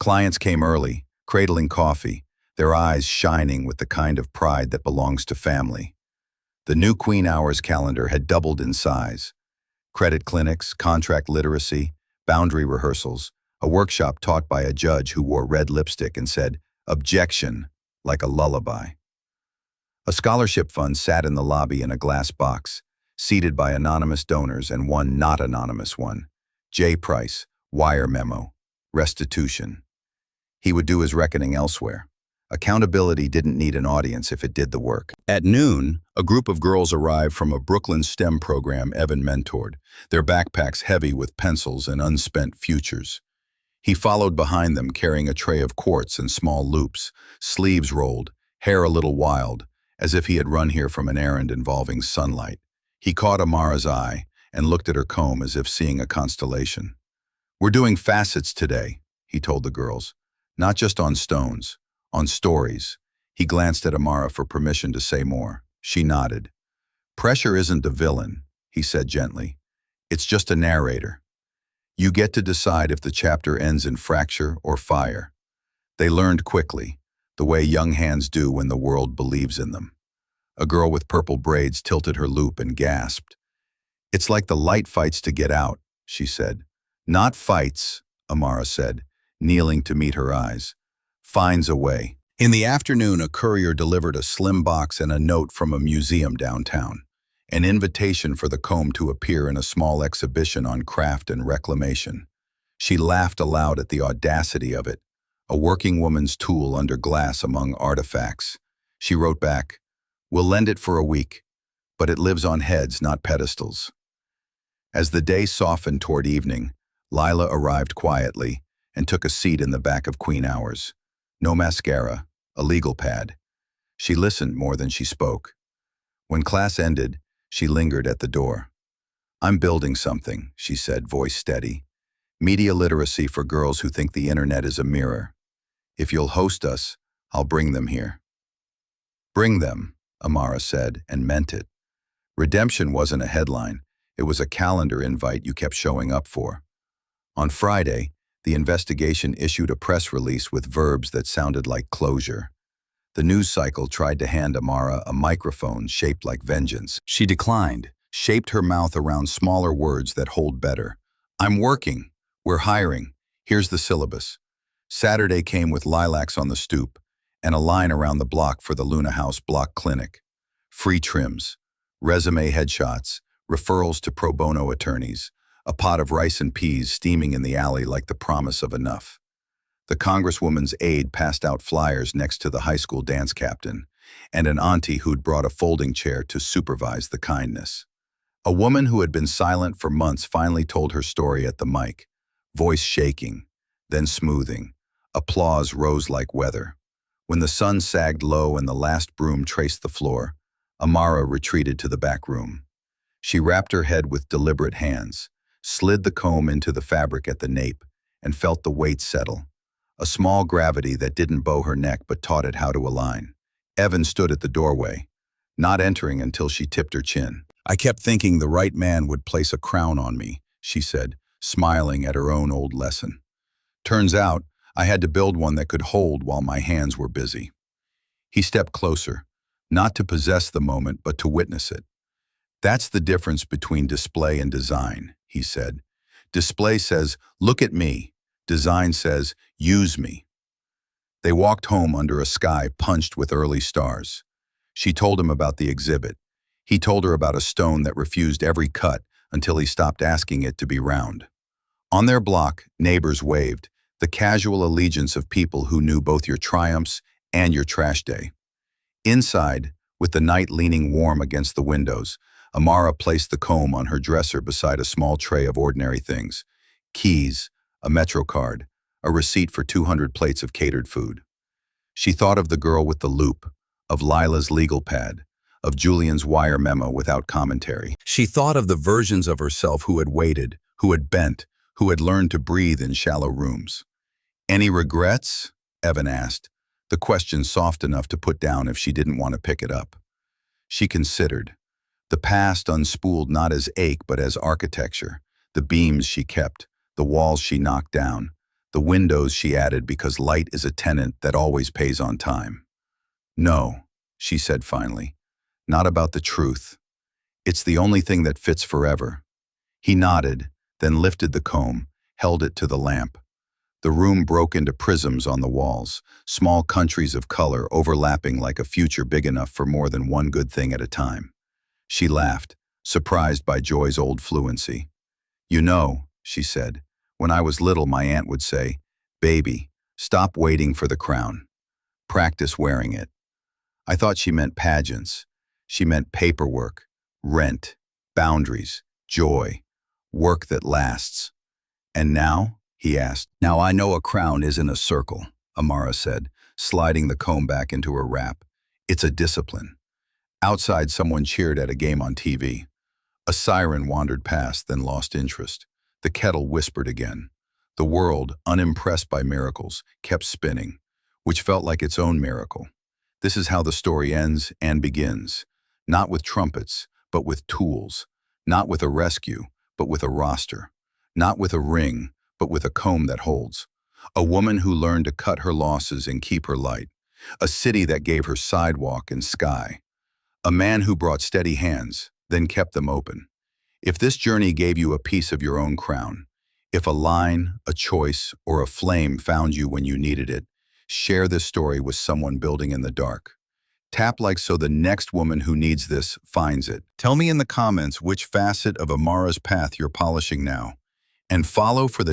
A: Clients came early, cradling coffee, their eyes shining with the kind of pride that belongs to family. The new Queen Hours calendar had doubled in size. Credit clinics, contract literacy, boundary rehearsals, a workshop taught by a judge who wore red lipstick and said, "Objection," like a lullaby. A scholarship fund sat in the lobby in a glass box, seated by anonymous donors and one not anonymous one. J. Price, wire memo, restitution. He would do his reckoning elsewhere. Accountability didn't need an audience if it did the work. At noon, a group of girls arrived from a Brooklyn STEM program Evan mentored, their backpacks heavy with pencils and unspent futures. He followed behind them carrying a tray of quartz and small loops, sleeves rolled, hair a little wild, as if he had run here from an errand involving sunlight. He caught Amara's eye and looked at her comb as if seeing a constellation. "We're doing facets today," he told the girls. "Not just on stones, on stories." He glanced at Amara for permission to say more. She nodded. "Pressure isn't the villain," he said gently. "It's just a narrator. You get to decide if the chapter ends in fracture or fire." They learned quickly, the way young hands do when the world believes in them. A girl with purple braids tilted her loop and gasped. "It's like the light fights to get out," she said. "Not fights," Amara said, kneeling to meet her eyes. "Finds a way." In the afternoon, a courier delivered a slim box and a note from a museum downtown. An invitation for the comb to appear in a small exhibition on craft and reclamation. She laughed aloud at the audacity of it. A working woman's tool under glass among artifacts. She wrote back, "We'll lend it for a week, but it lives on heads, not pedestals." As the day softened toward evening, Lila arrived quietly and took a seat in the back of Queen Hours. No mascara, a legal pad. She listened more than she spoke. When class ended, she lingered at the door. "I'm building something," she said, voice steady. "Media literacy for girls who think the internet is a mirror. If you'll host us, I'll bring them here." "Bring them," Amara said, and meant it. Redemption wasn't a headline. It was a calendar invite you kept showing up for. On Friday, the investigation issued a press release with verbs that sounded like closure. The news cycle tried to hand Amara a microphone shaped like vengeance. She declined, shaped her mouth around smaller words that hold better. "I'm working. We're hiring. Here's the syllabus." Saturday came with lilacs on the stoop and a line around the block for the Luna House block clinic. Free trims, resume headshots, referrals to pro bono attorneys, a pot of rice and peas steaming in the alley like the promise of enough. The congresswoman's aide passed out flyers next to the high school dance captain, and an auntie who'd brought a folding chair to supervise the kindness. A woman who had been silent for months finally told her story at the mic, voice shaking, then smoothing. Applause rose like weather. When the sun sagged low and the last broom traced the floor, Amara retreated to the back room. She wrapped her head with deliberate hands, slid the comb into the fabric at the nape, and felt the weight settle. A small gravity that didn't bow her neck but taught it how to align. Evan stood at the doorway, not entering until she tipped her chin. "I kept thinking the right man would place a crown on me," she said, smiling at her own old lesson. "Turns out, I had to build one that could hold while my hands were busy." He stepped closer, not to possess the moment, but to witness it. "That's the difference between display and design," he said. "Display says, 'Look at me.' Design says, 'Use me.'" They walked home under a sky punched with early stars. She told him about the exhibit. He told her about a stone that refused every cut until he stopped asking it to be round. On their block, neighbors waved, the casual allegiance of people who knew both your triumphs and your trash day. Inside, with the night leaning warm against the windows, Amara placed the comb on her dresser beside a small tray of ordinary things. Keys, a Metro card, a receipt for 200 plates of catered food. She thought of the girl with the loop, of Lila's legal pad, of Julian's wire memo without commentary. She thought of the versions of herself who had waited, who had bent, who had learned to breathe in shallow rooms. "Any regrets?" Evan asked, the question soft enough to put down if she didn't want to pick it up. She considered. The past unspooled not as ache but as architecture, the beams she kept, the walls she knocked down, the windows she added because light is a tenant that always pays on time. "No," she said finally, "not about the truth. It's the only thing that fits forever." He nodded, then lifted the comb, held it to the lamp. The room broke into prisms on the walls, small countries of color overlapping like a future big enough for more than one good thing at a time. She laughed, surprised by Joy's old fluency. "You know," she said, "when I was little my aunt would say, 'Baby, stop waiting for the crown. Practice wearing it.' I thought she meant pageants. She meant paperwork, rent, boundaries, joy, work that lasts." "And now?" he asked. "Now I know a crown isn't a circle," Amara said, sliding the comb back into her wrap. "It's a discipline. Outside, someone cheered at a game on TV. A siren wandered past, then lost interest. The kettle whispered again. The world, unimpressed by miracles, kept spinning, which felt like its own miracle. This is how the story ends and begins. Not with trumpets, but with tools. Not with a rescue, but with a roster. Not with a ring, but with a comb that holds. A woman who learned to cut her losses and keep her light. A city that gave her sidewalk and sky. A man who brought steady hands, then kept them open. If this journey gave you a piece of your own crown, if a line, a choice, or a flame found you when you needed it, share this story with someone building in the dark. Tap like so the next woman who needs this finds it. Tell me in the comments which facet of Amara's path you're polishing now. And follow for the